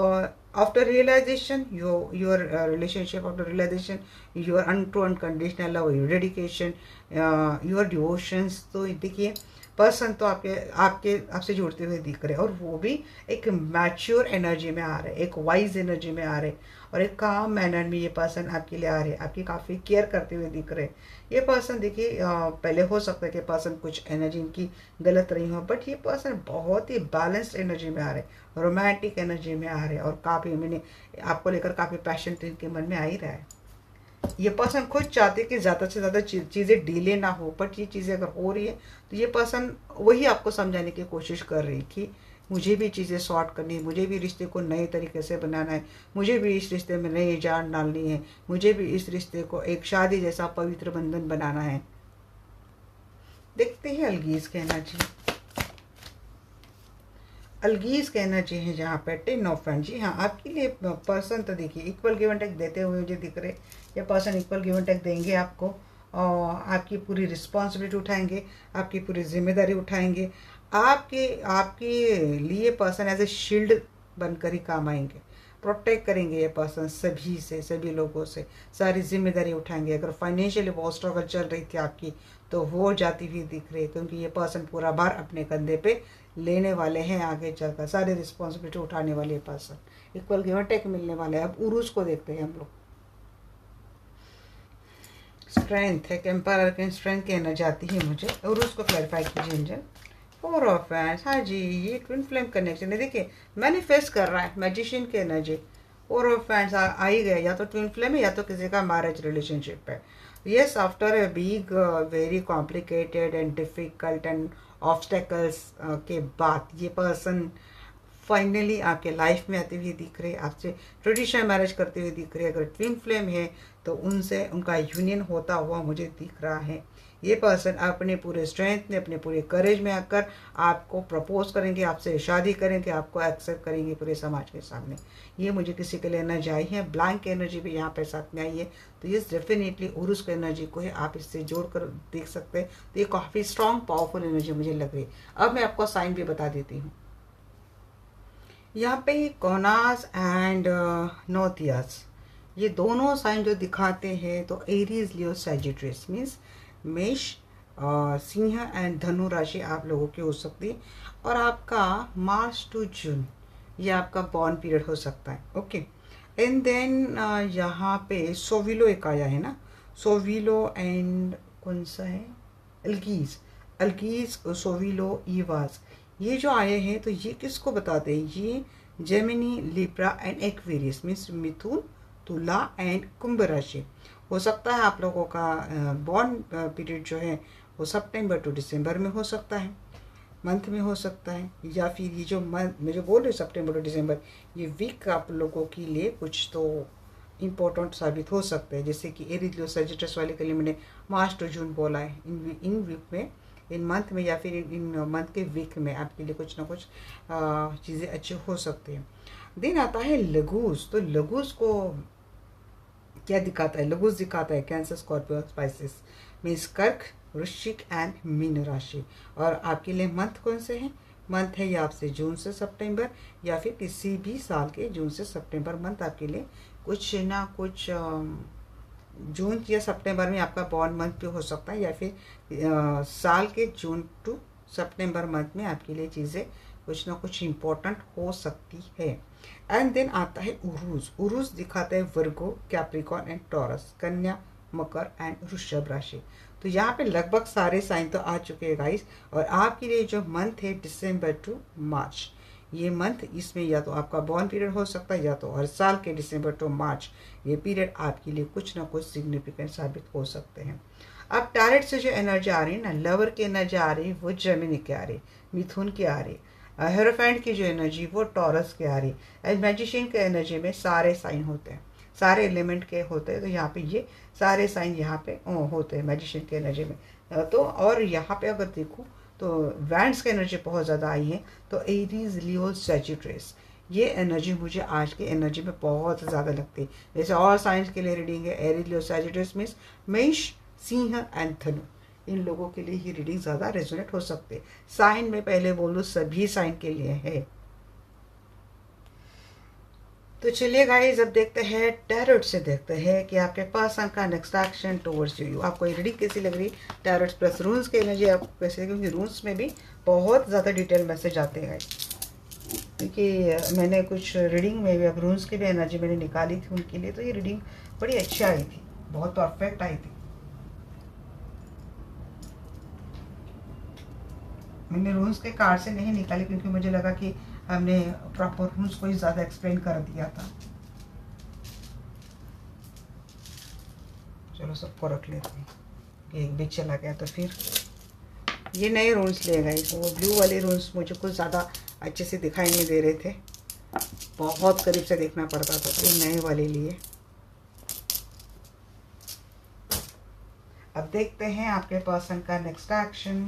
after realization your relationship, after realization your true unconditional love, your dedication, your devotions. तो देखिए पर्सन तो आपसे जुड़ते हुए दिख रहे हैं और वो भी एक मैच्योर एनर्जी में आ रहे हैं, एक वाइज एनर्जी में आ रहे हैं और एक काम मैनर में ये पर्सन आपके लिए आ रहे हैं, आपकी काफ़ी केयर करते हुए दिख रहे हैं। ये पर्सन देखिए पहले हो सकता है कि पर्सन कुछ एनर्जी इनकी गलत रही हो, बट ये पर्सन बहुत ही बैलेंस्ड एनर्जी में आ रहे हैं, रोमांटिक एनर्जी में आ रहे हैं और काफ़ी मैंने आपको लेकर काफ़ी पैशन तो इनके मन में आ ही रहा है। ये पर्सन खुद चाहते कि ज़्यादा से ज़्यादा चीज़ें डिले ना हो, बट ये चीज़ें अगर हो रही है तो ये पर्सन वही आपको समझाने की कोशिश कर रही कि मुझे भी चीज़ें सॉर्ट करनी है, मुझे भी रिश्ते को नए तरीके से बनाना है, मुझे भी इस रिश्ते में नई जान डालनी है, मुझे भी इस रिश्ते को एक शादी जैसा पवित्र बंधन बनाना है। देखते हैं अलगीज कहना चाहिए। अलगीज कहना चाहिए जहाँ पे 10 ऑफ फ्रेंड। जी हाँ, आपके लिए पर्सन तो देखिए इक्वल गिव एंड टेक देते हुए मुझे दिख रहे। ये person equal give and take देंगे आपको और आपकी पूरी रिस्पॉन्सिबिलिटी उठाएंगे, आपकी पूरी जिम्मेदारी उठाएंगे। आपके आपके लिए पर्सन एज ए शील्ड बनकर ही काम आएंगे, प्रोटेक्ट करेंगे ये पर्सन सभी से, सभी लोगों से, सारी जिम्मेदारी उठाएंगे। अगर फाइनेंशियली बहुत स्ट्रगल चल रही थी आपकी तो वो जाती हुई दिख रही है, क्योंकि ये पर्सन पूरा भार अपने कंधे पे लेने वाले हैं आगे चलकर, सारी रिस्पॉन्सिबिलिटी उठाने वाले person, equal give and take मिलने वाले हैं। अब उरूस को देखते हैं हम लोग। स्ट्रेंथ है, एम्पायर के स्ट्रेंथ की एनर्जी आती है मुझे, उरूस को क्लैरिफाई कीजिए इंजन। 4 ऑफ हैंड्स, हाँ जी, ये ट्विन फ्लेम कनेक्शन है। देखिए मैनिफेस्ट कर रहा है मैजिशियन की एनर्जी। 4 ऑफ हैंड्स आ ही गया, या तो ट्विन फ्लेम है या तो किसी का मैरिज रिलेशनशिप है। Yes, after a big very complicated and difficult and obstacles के बाद ये पर्सन फाइनली आपके लाइफ में आते हुए दिख रहे, आपसे ट्रेडिशनल मैरिज करते हुए दिख रहे। अगर ट्विन फ्लेम है तो उनसे उनका यूनियन होता हुआ मुझे दिख रहा है। ये पर्सन अपने पूरे स्ट्रेंथ में, अपने पूरे करेज में आकर आपको प्रपोज करेंगे, आपसे शादी करेंगे, आपको एक्सेप्ट करेंगे पूरे समाज के सामने। ये मुझे किसी के लिए एनर्जी आई है। ब्लैंक एनर्जी भी यहाँ पे साथ में आई है, तो ये डेफिनेटली उरुस की एनर्जी को है, आप इससे जोड़कर देख सकते हैं। तो ये काफ़ी स्ट्रॉन्ग पावरफुल एनर्जी मुझे लग रही है। अब मैं आपको साइन भी बता देती हूँ। यहाँ पे कोनास एंड नोथियास, ये दोनों साइन जो दिखाते हैं तो एरीज, लियो, सैजिटेरियस मीन्स मेष, सिंह एंड धनु राशि आप लोगों की हो सकती है। और आपका मार्च टू जून ये आपका बॉर्न पीरियड हो सकता है। ओके, एंड देन यहाँ पे सोविलो एक आया है ना, सोविलो एंड कौन सा है, अल्कीज, अल्कीज सोविलो ईवास, ये जो आए हैं तो ये किसको बताते हैं, ये Gemini, Libra and Aquarius means Mithun, Tula and कुंभ राशि। हो सकता है आप लोगों का बॉर्न पीरियड जो है वो सितंबर टू दिसंबर में हो सकता है, मंथ में हो सकता है, या फिर ये जो मंथ मैं जो बोल रही हूँ सितंबर टू दिसंबर, ये वीक आप लोगों के लिए कुछ तो इम्पोर्टेंट साबित हो सकते हैं। जैसे कि एरीज लियो सजिटस वाले के लिए मैंने मार्च टू जून बोला है, इन वीक में, इन मंथ में, या फिर इन मंथ के वीक में आपके लिए कुछ ना कुछ चीज़ें अच्छी हो सकती हैं। दिन आता है लगूस, तो लगूस को क्या दिखाता है, लगूस दिखाता है कैंसर, स्कॉर्पियो, स्पाइसिस मीन्स कर्क, वृश्चिक एंड मीन राशि। और आपके लिए मंथ कौन से हैं, मंथ है या आपसे जून से सितंबर, या फिर किसी भी साल के जून से सितंबर मंथ आपके लिए कुछ ना कुछ जून या सितंबर में आपका बॉर्न मंथ भी हो सकता है, या फिर साल के जून टू सितंबर मंथ में आपके लिए चीज़ें कुछ ना कुछ इम्पोर्टेंट हो सकती है। एंड देन आता है उरूस, उरूस दिखाता है वर्गो, कैप्रिकॉर्न एंड टॉरस, कन्या, मकर एंड वृषभ राशि। तो यहाँ पे लगभग सारे साइन तो आ चुके हैं गाइस। और आपके लिए जो मंथ है दिसंबर टू मार्च, ये मंथ, इसमें या तो आपका बॉर्न पीरियड हो सकता है, या तो हर साल के दिसंबर टू मार्च ये पीरियड आपके लिए कुछ ना कुछ सिग्निफिकेंट साबित हो सकते हैं। अब टैरेट से जो एनर्जी आ रही है ना, लवर की एनर्जी आ रही है वो जेमिनी की आ रही, मिथुन की आ रही, हेरोफेंट की जो एनर्जी वो टॉरस की आ रही। एंड मैजिशियन के एनर्जी में सारे साइन होते हैं, सारे एलिमेंट के होते हैं, तो यहाँ पे ये सारे साइन यहाँ पे होते हैं मैजिशियन के एनर्जी में। तो और यहाँ पे अगर देखूँ तो वैंड्स की एनर्जी बहुत ज़्यादा आई है, तो एरीज, लियो, सैजिटेरियस, ये एनर्जी मुझे आज की एनर्जी में बहुत ज़्यादा लगती है। जैसे और साइंस के लिए रीडिंग है एरीज, लियो, सैजिटेरियस मीन्स मेष, सिंह एंड धनु, इन लोगों के लिए ही रीडिंग ज़्यादा रेजोनेट हो सकते हैं। साइन में पहले बोलूँ सभी साइन के लिए है। तो चलिए गाइस, अब देखते हैं टैरोट से, देखते हैं कि आपके पर्सन का नेक्स्ट एक्शन टुवर्ड्स यू। आपको ये रीडिंग कैसी लग रही, टैरोट प्लस रून्स की एनर्जी आपको कैसे, क्योंकि रून्स में भी बहुत ज़्यादा डिटेल मैसेज आते हैं गाइस। क्योंकि मैंने कुछ रीडिंग में भी अब रून्स की भी एनर्जी मैंने निकाली थी उनके लिए, तो ये रीडिंग बड़ी अच्छी आई थी, बहुत परफेक्ट आई थी। मैंने रून्स के कार्ड से नहीं निकाले क्योंकि मुझे लगा कि हमने प्रॉपर रूल्स को ही ज़्यादा एक्सप्लेन कर दिया था। चलो सबको रख लेते हैं, एक भी चला गया तो फिर ये नए रूल्स ले गए। वो ब्लू वाले रूल्स मुझे कुछ ज़्यादा अच्छे से दिखाई नहीं दे रहे थे, बहुत करीब से देखना पड़ता था, तो ये नए वाले लिए। अब देखते हैं आपके पर्सन का नेक्स्ट एक्शन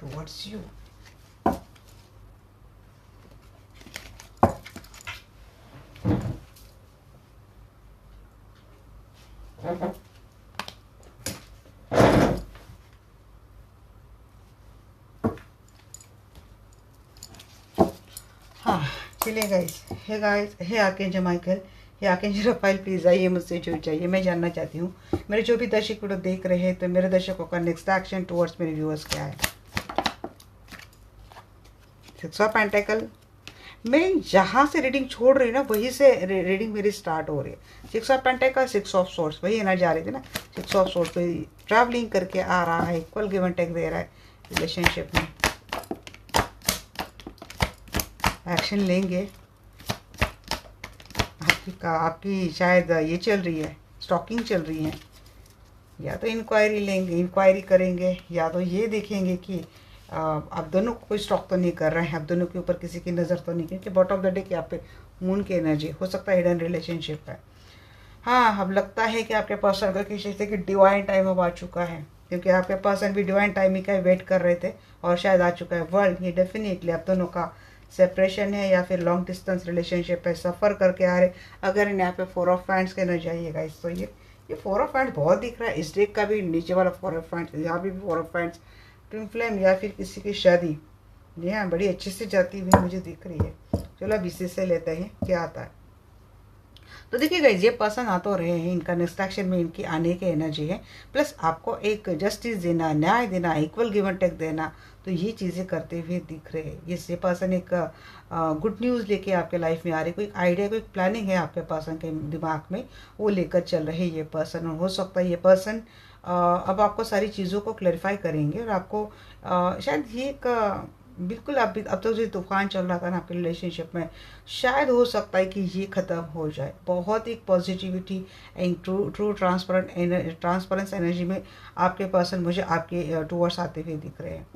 टुवर्ड्स यू। हाँ चलिए guys, hey guys, hey archangel Michael, hey archangel Raphael, please आइए मुझसे जुड़ जाइए। मैं जानना चाहती हूँ मेरे जो भी दर्शक वीडियो देख रहे हैं, तो मेरे दर्शकों का नेक्स्ट एक्शन टुवर्ड्स मेरे व्यूअर्स क्या है। 6 ऑफ पेंटिकल, मैं जहाँ से रीडिंग छोड़ रही ना वहीं से रीडिंग मेरी स्टार्ट हो रही है। 6 ऑफ पेंटिकल, 6 ऑफ सोर्ड्स, वही एनर्जी आ रही थी ना, 6 ऑफ सोर्ड्स पे ट्रैवलिंग करके आ रहा है, इक्वल गिव एंड टेक दे रहा है रिलेशनशिप में, एक्शन लेंगे। आपकी शायद ये चल रही है, स्टॉकिंग चल रही है, या तो इंक्वायरी लेंगे, इंक्वायरी करेंगे, या तो ये देखेंगे कि आप दोनों को कोई स्टॉक तो नहीं कर रहे हैं, आप दोनों के ऊपर किसी की नज़र तो नहीं, क्योंकि बॉटम ऑफ द डे कि आप पे मून की एनर्जी हो सकता है, हिडन रिलेशनशिप है। हाँ, अब लगता है कि आपके पर्सन का किसी से कि डिवाइन टाइम अब आ चुका है, क्योंकि आपके पर्सन भी डिवाइन टाइमिंग का वेट कर रहे थे और शायद आ चुका है वर्ल्ड। ये डेफिनेटली आप दोनों का सेपरेशन है या फिर लॉन्ग डिस्टेंस रिलेशनशिप है, सफ़र करके आ रहे। अगर यहाँ पे 4 ऑफ हैंड्स के एनर्जी आइएगा इस, तो ये 4 ऑफ हैंड्स बहुत दिख रहा है। इस डेक का भी नीचे वाला 4 ऑफ हैंड्स, यहाँ भी 4 ऑफ हैंड्स, ट्विन फ्लेम या फिर किसी की शादी, जी हाँ, बड़ी अच्छे से जाती हुई मुझे दिख रही है। चलो अब इसी से लेते हैं क्या आता है। तो देखिए गाइस, ये पर्सन आ तो रहे हैं, इनका नेक्स्ट एक्शन में इनकी आने की एनर्जी है, प्लस आपको एक जस्टिस देना, न्याय देना, इक्वल गिव एंड टेक देना, तो ये चीज़ें करते हुए दिख रहे हैं। ये पर्सन एक गुड न्यूज़ लेके आपके लाइफ में आ रही, कोई आइडिया, कोई प्लानिंग है आपके पर्सन के दिमाग में, वो लेकर चल रहे ये पर्सन। और हो सकता है ये पर्सन अब आपको सारी चीज़ों को क्लैरिफाई करेंगे और आपको शायद ये एक बिल्कुल आप अब तो जो तूफान चल रहा था ना आपके रिलेशनशिप में, शायद हो सकता है कि ये ख़त्म हो जाए। बहुत ही positivity and true transparence energy में आपके पर्सन मुझे आपके टूवर्ड्स आते हुए दिख रहे हैं।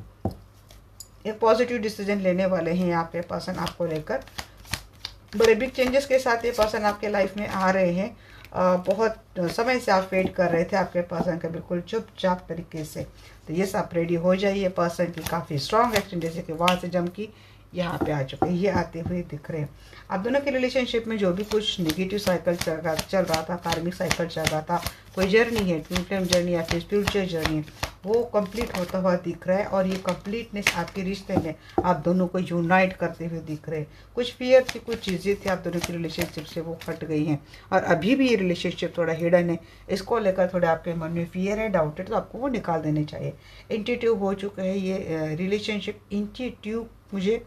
एक पॉजिटिव डिसीजन लेने वाले हैं आपके पर्सन आपको लेकर। बड़े बिग चेंजेस के साथ ये पर्सन आपके लाइफ में आ रहे हैं। बहुत समय से आप वेट कर रहे थे आपके पर्सन का, बिल्कुल चुपचाप तरीके से। तो ये सब रेडी हो जाइए। पर्सन की काफ़ी स्ट्रॉन्ग एक्शन, जैसे कि वहाँ से जम की यहाँ पे आ चुके हैं, ये आते हुए दिख रहे हैं। आप दोनों के रिलेशनशिप में जो भी कुछ नेगेटिव साइकिल चल रहा था, कार्मिक साइकिल चल रहा था, कोई जर्नी है, ट्विन फ्लेम जर्नी या फिर स्पिरिचुअल जर्नी है, वो कंप्लीट होता हुआ दिख रहा है। और ये कंप्लीटनेस आपके रिश्ते में आप दोनों को यूनाइट करते हुए दिख रहे हैं। कुछ फियर थी, कुछ चीज़ें थी आप दोनों की रिलेशनशिप से, वो हट गई हैं। और अभी भी ये रिलेशनशिप थोड़ा हिडन है, इसको लेकर थोड़ा आपके मन में फियर है, डाउट है, तो आपको वो निकाल देने चाहिए। इंट्यूटिव हो चुका है ये रिलेशनशिप। इंट्यूटिव मुझे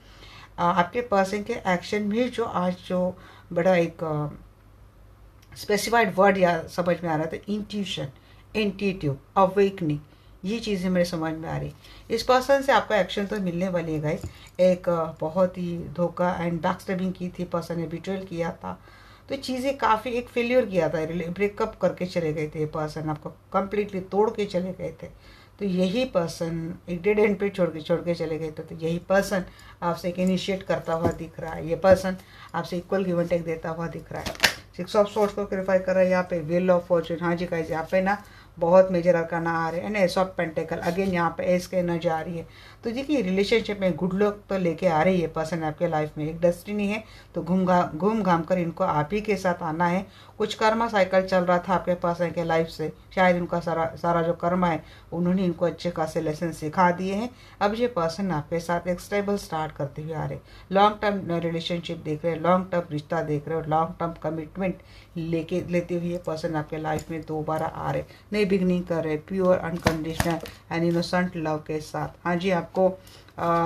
आपके पर्सन के एक्शन में जो आज जो बड़ा एक स्पेसिफाइड वर्ड या समझ में आ रहा था, इंट्यूशन, इंट्यूटिव, अवेकनिंग, ये चीज़ें मेरे समझ में आ रही। इस पर्सन से आपका एक्शन तो मिलने वाली है गाइस। एक बहुत ही धोखा एंड बैकस्टैबिंग की थी, पर्सन ने बिट्रेयल किया था, तो चीज़ें काफ़ी एक फेलियर किया था, ब्रेकअप करके चले गए थे पर्सन, आपको कम्प्लीटली तोड़ के चले गए थे। तो यही पर्सन एक डेड एंड पे छोड़ के चले गए थे। तो यही पर्सन आपसे एक इनिशिएट करता हुआ दिख रहा है। ये पर्सन आपसे इक्वल गिव एंड टेक देता हुआ दिख रहा है। 6 ऑफ सोर्ड्स को क्लियर कर रहा है यहाँ पे। व्हील ऑफ फॉर्चून, हाँ जी गाइस, यहाँ पे ना बहुत मेजर अरकाना आ रहे हैं ना। एस ऑफ पेंटिकल, अगेन यहाँ पे एस के एनर्जी आ रही है। तो देखिए रिलेशनशिप में गुड लक तो लेके आ रही है पर्सन आपके लाइफ में। एक डेस्टिनी है, तो घूम घाम कर इनको आप ही के साथ आना है। कुछ कर्मा साइकिल चल रहा था आपके पर्सन के लाइफ से, शायद इनका सारा जो कर्मा है उन्होंने इनको अच्छे खासे लेसन सिखा दिए हैं। अब ये पर्सन आपके साथ एक स्टेबल स्टार्ट करते हुए आ रहे, लॉन्ग टर्म रिलेशनशिप देख रहे हैं, लॉन्ग टर्म रिश्ता देख रहे हो, लॉन्ग टर्म कमिटमेंट लेते हुए ये पर्सन आपके लाइफ में दोबारा आ रहे, नई बिगनिंग कर रहे, pure unconditional and innocent love के साथ। हाँ जी, आपको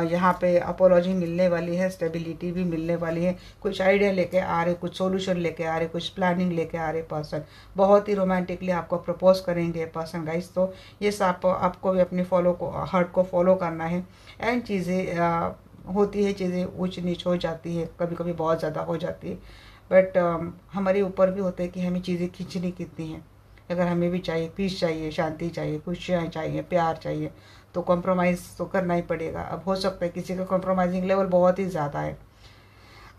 यहाँ पे अपोलॉजी मिलने वाली है, स्टेबिलिटी भी मिलने वाली है। कुछ आइडिया लेके आ रहे, कुछ सॉल्यूशन लेके आ रहे, कुछ प्लानिंग लेके आ रहे पर्सन। बहुत ही रोमांटिकली आपको प्रपोज करेंगे पर्सन गाइस। तो ये सब आपको भी अपनी हार्ट को फॉलो करना है। एंड चीज़ें होती है, चीज़ें ऊंच नीच हो जाती है, कभी कभी बहुत ज़्यादा हो जाती है, बट हमारे ऊपर भी होता है कि हमें चीज़ें खींचनी कितनी हैं। अगर हमें भी चाहिए, पीस चाहिए, शांति चाहिए, खुशियाँ चाहिए, प्यार चाहिए, तो कॉम्प्रोमाइज़ तो करना ही पड़ेगा। अब हो सकता है किसी का कॉम्प्रोमाइजिंग लेवल बहुत ही ज़्यादा है,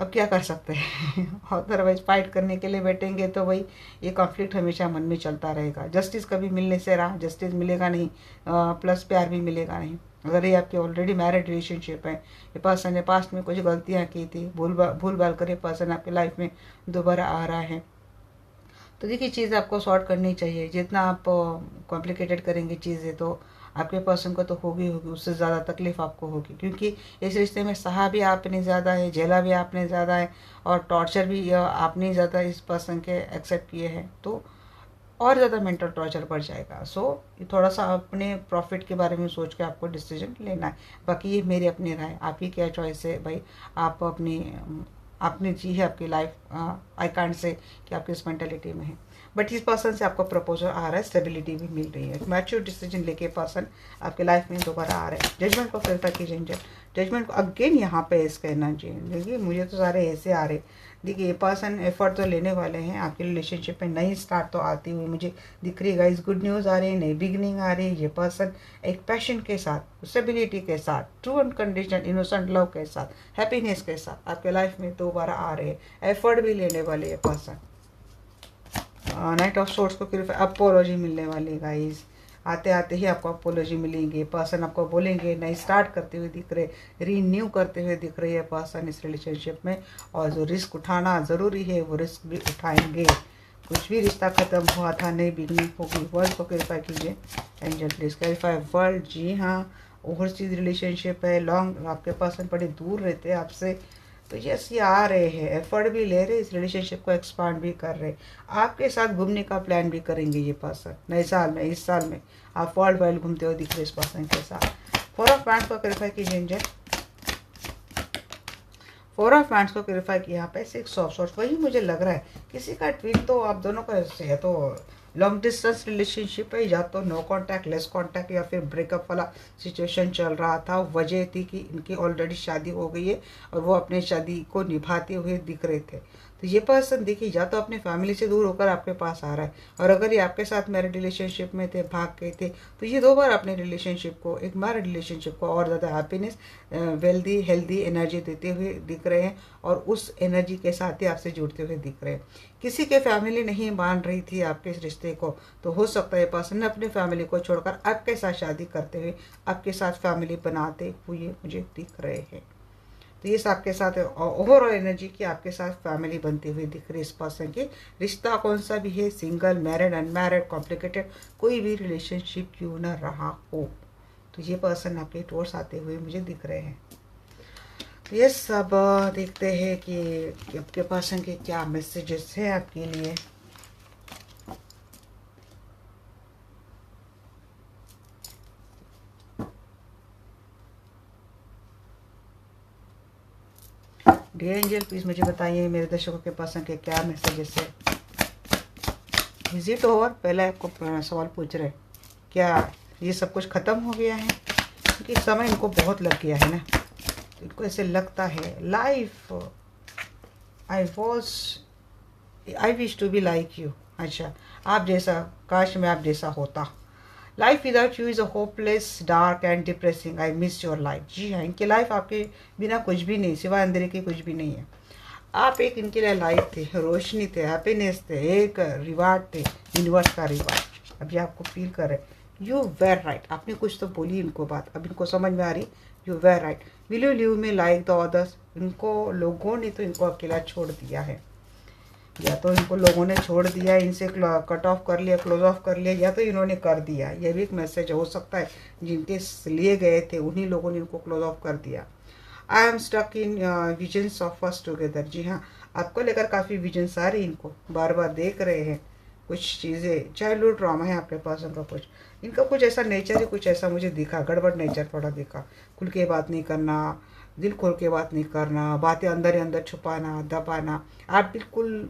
अब क्या कर सकते हैं अदरवाइज फाइट करने के लिए बैठेंगे तो वही ये कॉन्फ्लिक्ट हमेशा मन में चलता रहेगा। जस्टिस कभी मिलने से रहा, जस्टिस मिलेगा नहीं, प्लस प्यार भी मिलेगा नहीं। अगर ये आपकी ऑलरेडी मैरिड रिलेशनशिप है, ये पर्सन ने पास्ट में कुछ गलतियाँ की थी, भूल भाल कर ये पर्सन आपकी लाइफ में दोबारा आ रहा है, तो देखिए चीज़ आपको सॉर्ट करनी चाहिए। जितना आप कॉम्प्लिकेटेड करेंगे चीज़ें तो आपके पर्सन को तो होगी, उससे ज़्यादा तकलीफ आपको होगी, क्योंकि इस रिश्ते में सहा भी आपने ज़्यादा है, झेला भी आपने ज़्यादा है, और टॉर्चर भी आपने ज़्यादा इस पर्सन के एक्सेप्ट किए हैं, तो और ज़्यादा मेंटल टॉर्चर बढ़ जाएगा। सो थोड़ा सा अपने प्रॉफिट के बारे में सोच के आपको डिसीजन लेना है। बाकी ये मेरी अपनी राय, आप ही क्या चॉइस है भाई, आप आपने जी है आपकी लाइफ। आई कांट से कि आप किस मेंटेलिटी में है, बट इस पर्सन से आपको प्रपोजल आ रहा है, स्टेबिलिटी भी मिल रही है, मैच्योर डिसीजन लेके पर्सन आपके लाइफ में दोबारा आ रहा है। जजमेंट को क्लैरिफाई कीजिए, जजमेंट को अगेन यहाँ पे इसका कहना चाहिए। देखिए मुझे तो सारे ऐसे आ रहे, देखिए ये पर्सन एफर्ट तो लेने वाले हैं आपके रिलेशनशिप में, नई स्टार्ट तो आती हुई मुझे दिख रही है गाइस। गुड न्यूज़ आ रही है, नई बिगनिंग आ रही है। ये पर्सन एक पैशन के साथ, स्टेबिलिटी के साथ, ट्रू अनकंडीशनल इनोसेंट लव के साथ, हैप्पीनेस के साथ आपके लाइफ में दोबारा आ रहे हैं। एफर्ट भी लेने वाले ये पर्सन। नाइट ऑफ सोर्ट्स को क्लियर, अपोलॉजी मिलने वाली गाइस। आते आते ही आपको अपोलॉजी मिलेंगे। पर्सन आपको बोलेंगे, नई स्टार्ट करते हुए दिख रहे, रीन्यू करते हुए दिख रही है पर्सन इस रिलेशनशिप में। और जो रिस्क उठाना ज़रूरी है वो रिस्क भी उठाएंगे। कुछ भी रिश्ता खत्म हुआ था, नई बिगनिंग होगी। वर्ल्ड को क्लैरिफाई कीजिए एंजल प्लीज क्लैरिफाई वर्ल्ड। जी हाँ, ओवरसीज रिलेशनशिप है, लॉन्ग, आपके पर्सन बड़े दूर रहते हैं आपसे, तो यस, ये आ रहे हैं, एफर्ट भी ले रहे, इस रिलेशनशिप को एक्सपांड भी कर रहे, आपके साथ घूमने का प्लान भी करेंगे ये पर्सन नए साल में। इस साल में आप वर्ल्ड वाइड घूमते हुए दिख रहे इस पर्सन के साथ। 4 ऑफ पैंट्स को क्लैरिफाई कीजिए एंजल। 4 ऑफ पैंट्स को क्लैरिफाई किया यहाँ पे 6 ऑफ सॉर्ड्स। वही मुझे लग रहा है किसी का ट्वीट तो आप दोनों का है तो लॉन्ग डिस्टेंस रिलेशनशिप है, या तो नो कांटेक्ट, लेस कांटेक्ट, या फिर ब्रेकअप वाला सिचुएशन चल रहा था। वजह थी कि इनकी ऑलरेडी शादी हो गई है और वो अपने शादी को निभाते हुए दिख रहे थे। तो ये पर्सन देखिए या तो अपने फैमिली से दूर होकर आपके पास आ रहा है, और अगर ये आपके साथ मैरिड रिलेशनशिप में थे, भाग गए थे, तो ये 2 बार अपने रिलेशनशिप को, एक मैरिड रिलेशनशिप को और ज़्यादा हैप्पीनेस, वेल्दी, हेल्दी एनर्जी देते हुए दिख रहे हैं, और उस एनर्जी के साथ ही आपसे जुड़ते हुए दिख रहे हैं। किसी के फैमिली नहीं मान रही थी आपके इस रिश्ते को, तो हो सकता है पर्सन अपने फैमिली को छोड़कर आपके साथ शादी करते हुए आपके साथ फैमिली बनाते हुए मुझे दिख रहे हैं। तो ये आपके साथ ओवरऑल एनर्जी की आपके साथ फैमिली बनती हुई दिख रही है इस पर्सन की। रिश्ता कौन सा भी है, सिंगल, मैरिड, अनमैरिड, कॉम्प्लिकेटेड, कोई भी रिलेशनशिप क्यों ना रहा हो, तो ये पर्सन आपके टोर्स आते हुए मुझे दिख रहे हैं। ये सब देखते हैं कि आपके पर्सन के क्या मैसेजेस हैं आपके लिए। डियर एंजल प्लीज मुझे बताइए मेरे दर्शकों के पर्सन के क्या मैसेजेस है। Is it over? पहले आपको सवाल पूछ रहे क्या ये सब कुछ ख़त्म हो गया है, क्योंकि समय इनको बहुत लग गया है ना, तो इनको ऐसे लगता है life I wish to be like you. अच्छा, आप जैसा, काश मैं आप जैसा होता। Life without you is a hopeless, dark and depressing, I miss your life. जी हाँ, इनकी लाइफ आपके बिना कुछ भी नहीं, सिवाय अंधेरे के कुछ भी नहीं है। आप एक इनके लिए लाइट थे, रोशनी थे, हैप्पीनेस थे, एक रिवार्ड थे, यूनिवर्स का रिवार्ड। अभी आपको फील कर रहे यू वेर राइट। आपने कुछ तो बोली इनको बात, अब इनको समझ में आ रही, you were right. Will you leave me like the others. इनको लोगों ने तो इनको अकेला छोड़ दिया है, या तो इनको लोगों ने छोड़ दिया, इनसे कट ऑफ कर लिया, क्लोज ऑफ कर लिया, या तो इन्होंने कर दिया। ये भी एक मैसेज हो सकता है, जिनके लिए गए थे उन्हीं लोगों ने इनको क्लोज ऑफ कर दिया। I am stuck in visions of us together. जी हाँ, आपको लेकर काफ़ी विजन्स आ रही, इनको बार बार देख रहे हैं कुछ चीज़ें। चाइल्डहुड ट्रॉमा है आपके पास उनका, कुछ इनका कुछ ऐसा नेचर ही कुछ ऐसा मुझे दिखा, गड़बड़ नेचर थोड़ा दिखा। खुल के बात नहीं करना, दिल खोल के बात नहीं करना, बातें अंदर ही अंदर छुपाना, दबाना। आप बिल्कुल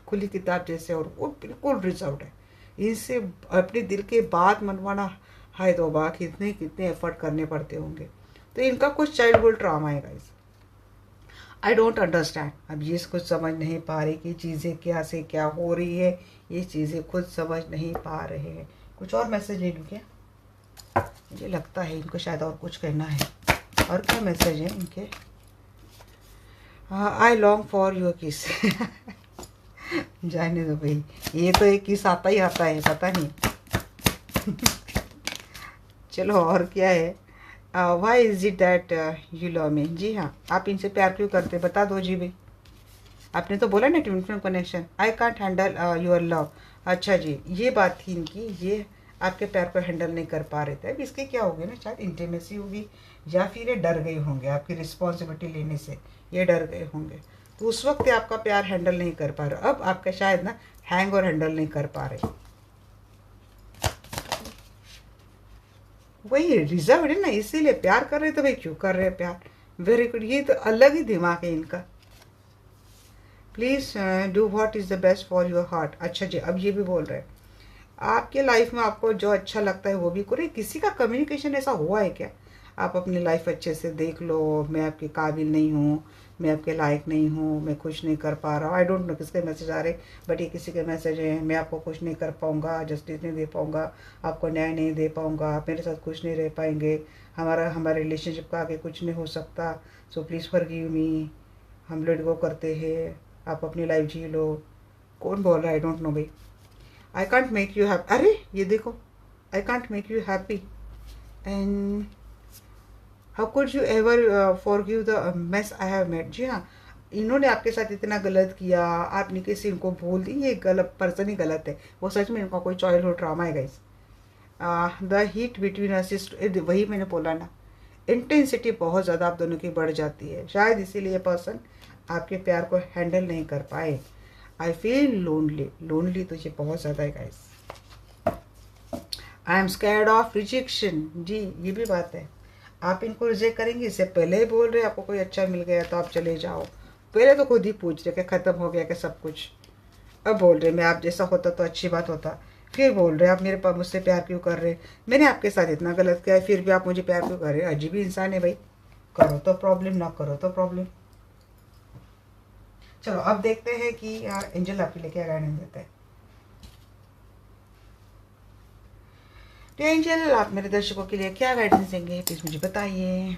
खुली किताब जैसे, और वो बिल्कुल रिजर्व्ड है। इनसे अपने दिल के बात मनवाना, हाय तौबा, कितने कितने एफर्ट करने पड़ते होंगे। तो इनका कुछ चाइल्डहुड ट्रॉमा है गाइस। I don't understand. अब ये कुछ समझ नहीं पा रही कि चीज़ें क्या से क्या हो रही है, ये चीज़ें खुद समझ नहीं पा रहे हैं। कुछ और मैसेज ले लूँ क्या? मुझे लगता है इनको शायद और कुछ कहना है। और क्या मैसेज है इनके? आई लॉन्ग फॉर योर किस। जाने दो भाई, ये तो एक किस आता ही आता है, पता नहीं। चलो और क्या है? Why is it that you love me. जी हाँ, आप इनसे प्यार क्यों करते, बता दो जी भाई। आपने तो बोला ना twin flame connection, I can't handle your love. अच्छा जी, ये बात थी इनकी, ये आपके प्यार को हैंडल नहीं कर पा रहे थे। अब इसके क्या होगी ना, शायद इंटीमेसी होगी, या फिर ये डर गए होंगे आपकी रिस्पॉन्सिबिलिटी लेने से, ये डर गए होंगे। तो उस वक्त ये आपका प्यार हैंडल नहीं कर पा रहे, अब आपका शायद ना हैंग और हैंडल नहीं कर पा रहे। वही रिजर्व है ना, इसीलिए प्यार कर रहे, तो भाई क्यों कर रहे हैं प्यार। वेरी गुड, ये तो अलग ही दिमाग है इनका। Please do what is the best for your heart. अच्छा जी, अब ये भी बोल रहे हैं आपके लाइफ में आपको जो अच्छा लगता है वो भी करो। किसी का कम्युनिकेशन ऐसा हुआ है क्या? आप अपनी लाइफ अच्छे से देख लो, मैं आपके काबिल नहीं हूँ, मैं आपके लायक नहीं हूँ, मैं खुश नहीं कर पा रहा हूँ। आई डोंट नो किसके मैसेज आ रहे, बट ये किसी के मैसेज हैं। मैं आपको खुश नहीं कर पाऊँगा, जस्टिस नहीं दे पाऊँगा, आपको न्याय नहीं दे पाऊँगा, आप मेरे साथ खुश नहीं रह पाएंगे, हमारे रिलेशनशिप का आगे कुछ नहीं हो सकता। सो प्लीज़ फॉरगिव मी, हम लेट गो करते हैं, आप अपनी लाइफ जी लो। कौन बोल रहा है? आई डोंट नो भाई। I can't make you happy. अरे ये देखो, I can't make you happy and how could you ever forgive the mess I have made. जी हाँ, इन्होंने आपके साथ इतना गलत किया, आपने किसी इनको बोल दी, ये गलत पर्सन ही गलत है। वो सच में इनका कोई चाइल्डहुड ट्रॉमा है guys. The heat between us, वही मैंने बोला ना, इंटेंसिटी बहुत ज़्यादा आप दोनों की बढ़ जाती है। शायद इसीलिए पर्सन आपके प्यार को हैंडल नहीं कर पाए। आई फील लोनली, लोनली तो ये बहुत ज़्यादा है guys. I am scared of rejection, जी ये भी बात है। आप इनको रिजेक्ट करेंगे, इससे पहले ही बोल रहे आपको कोई अच्छा मिल गया तो आप चले जाओ। पहले तो खुद ही पूछ रहे कि ख़त्म हो गया कि सब कुछ, अब बोल रहे मैं आप जैसा होता तो अच्छी बात होता। फिर बोल रहे आप मेरे पास मुझसे प्यार क्यों कर रहे, मैंने आपके साथ इतना गलत किया है फिर भी आप मुझे प्यार क्यों कर रहे। अजीब ही इंसान है भाई, करो तो प्रॉब्लम, ना करो तो प्रॉब्लम। चलो अब देखते हैं कि एंजल आपके लिए क्या गाइडेंस देता है। तो एंजल आप मेरे दर्शकों के लिए क्या गाइडेंस देंगे प्लीज मुझे बताइए।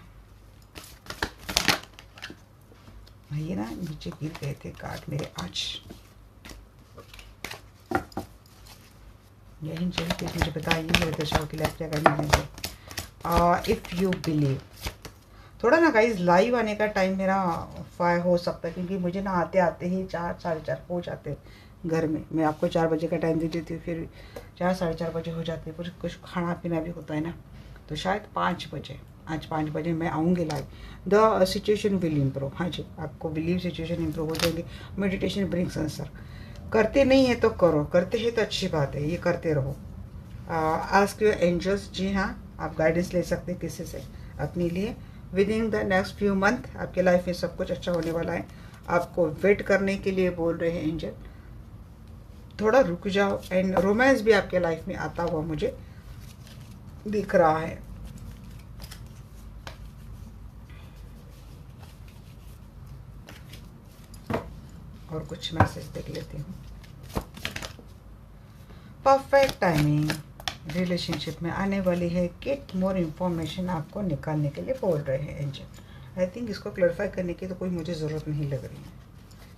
ये ना नीचे गिर गए थे कार्ड मेरे आज। ये एंजल प्लीज मुझे बताइए मेरे दर्शकों के लिए आप क्या गाइडेंस देंगे। इफ़ यू बिलीव, थोड़ा ना गाइज लाइव आने का टाइम मेरा फायर हो सकता है क्योंकि मुझे ना आते आते ही 4 साढ़े 4 हो जाते हैं घर में। मैं आपको 4 बजे का टाइम दे देती हूँ, फिर 4 साढ़े 4 बजे हो जाते हैं, कुछ खाना पीना भी होता है ना, तो शायद 5 बजे, आज 5 बजे मैं आऊँगी live. The situation will improve, हाँ जी आपको बिलीव सिचुएशन इम्प्रूव हो जाएंगे। मेडिटेशन ब्रिंग्स आंसर, करते नहीं है तो करो, करते हैं तो अच्छी बात है, ये करते रहो। आस्क योर एंजल्स, जी हाँ आप गाइडेंस ले सकते हैं किसी से अपने लिए। With in the next few month आपके लाइफ में सब कुछ अच्छा होने वाला है। आपको वेट करने के लिए बोल रहे हैं एंजल, थोड़ा रुक जाओ। एंड रोमांस भी आपके लाइफ में आता हुआ मुझे दिख रहा है। और कुछ मैसेज देख लेती हूँ। परफेक्ट टाइमिंग रिलेशनशिप में आने वाली है। गेट मोर इन्फॉर्मेशन आपको निकालने के लिए बोल रहे हैं एंजल। आई थिंक इसको क्लैरिफाई करने की तो कोई मुझे ज़रूरत नहीं लग रही है।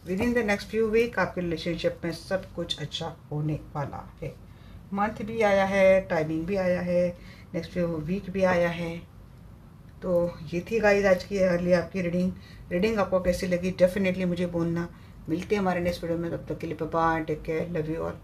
Within the next few week आपके रिलेशनशिप में सब कुछ अच्छा होने वाला है। मंथ भी आया है, टाइमिंग भी आया है, नेक्स्ट फ्यू वीक भी आया है। तो ये थी गाइस आज की लिए आपकी रीडिंग आपको कैसी लगी डेफिनेटली मुझे बोलना। मिलते हैं हमारे नेक्स्ट वीडियो में, तब तक के लिए bye bye, take care, love you all.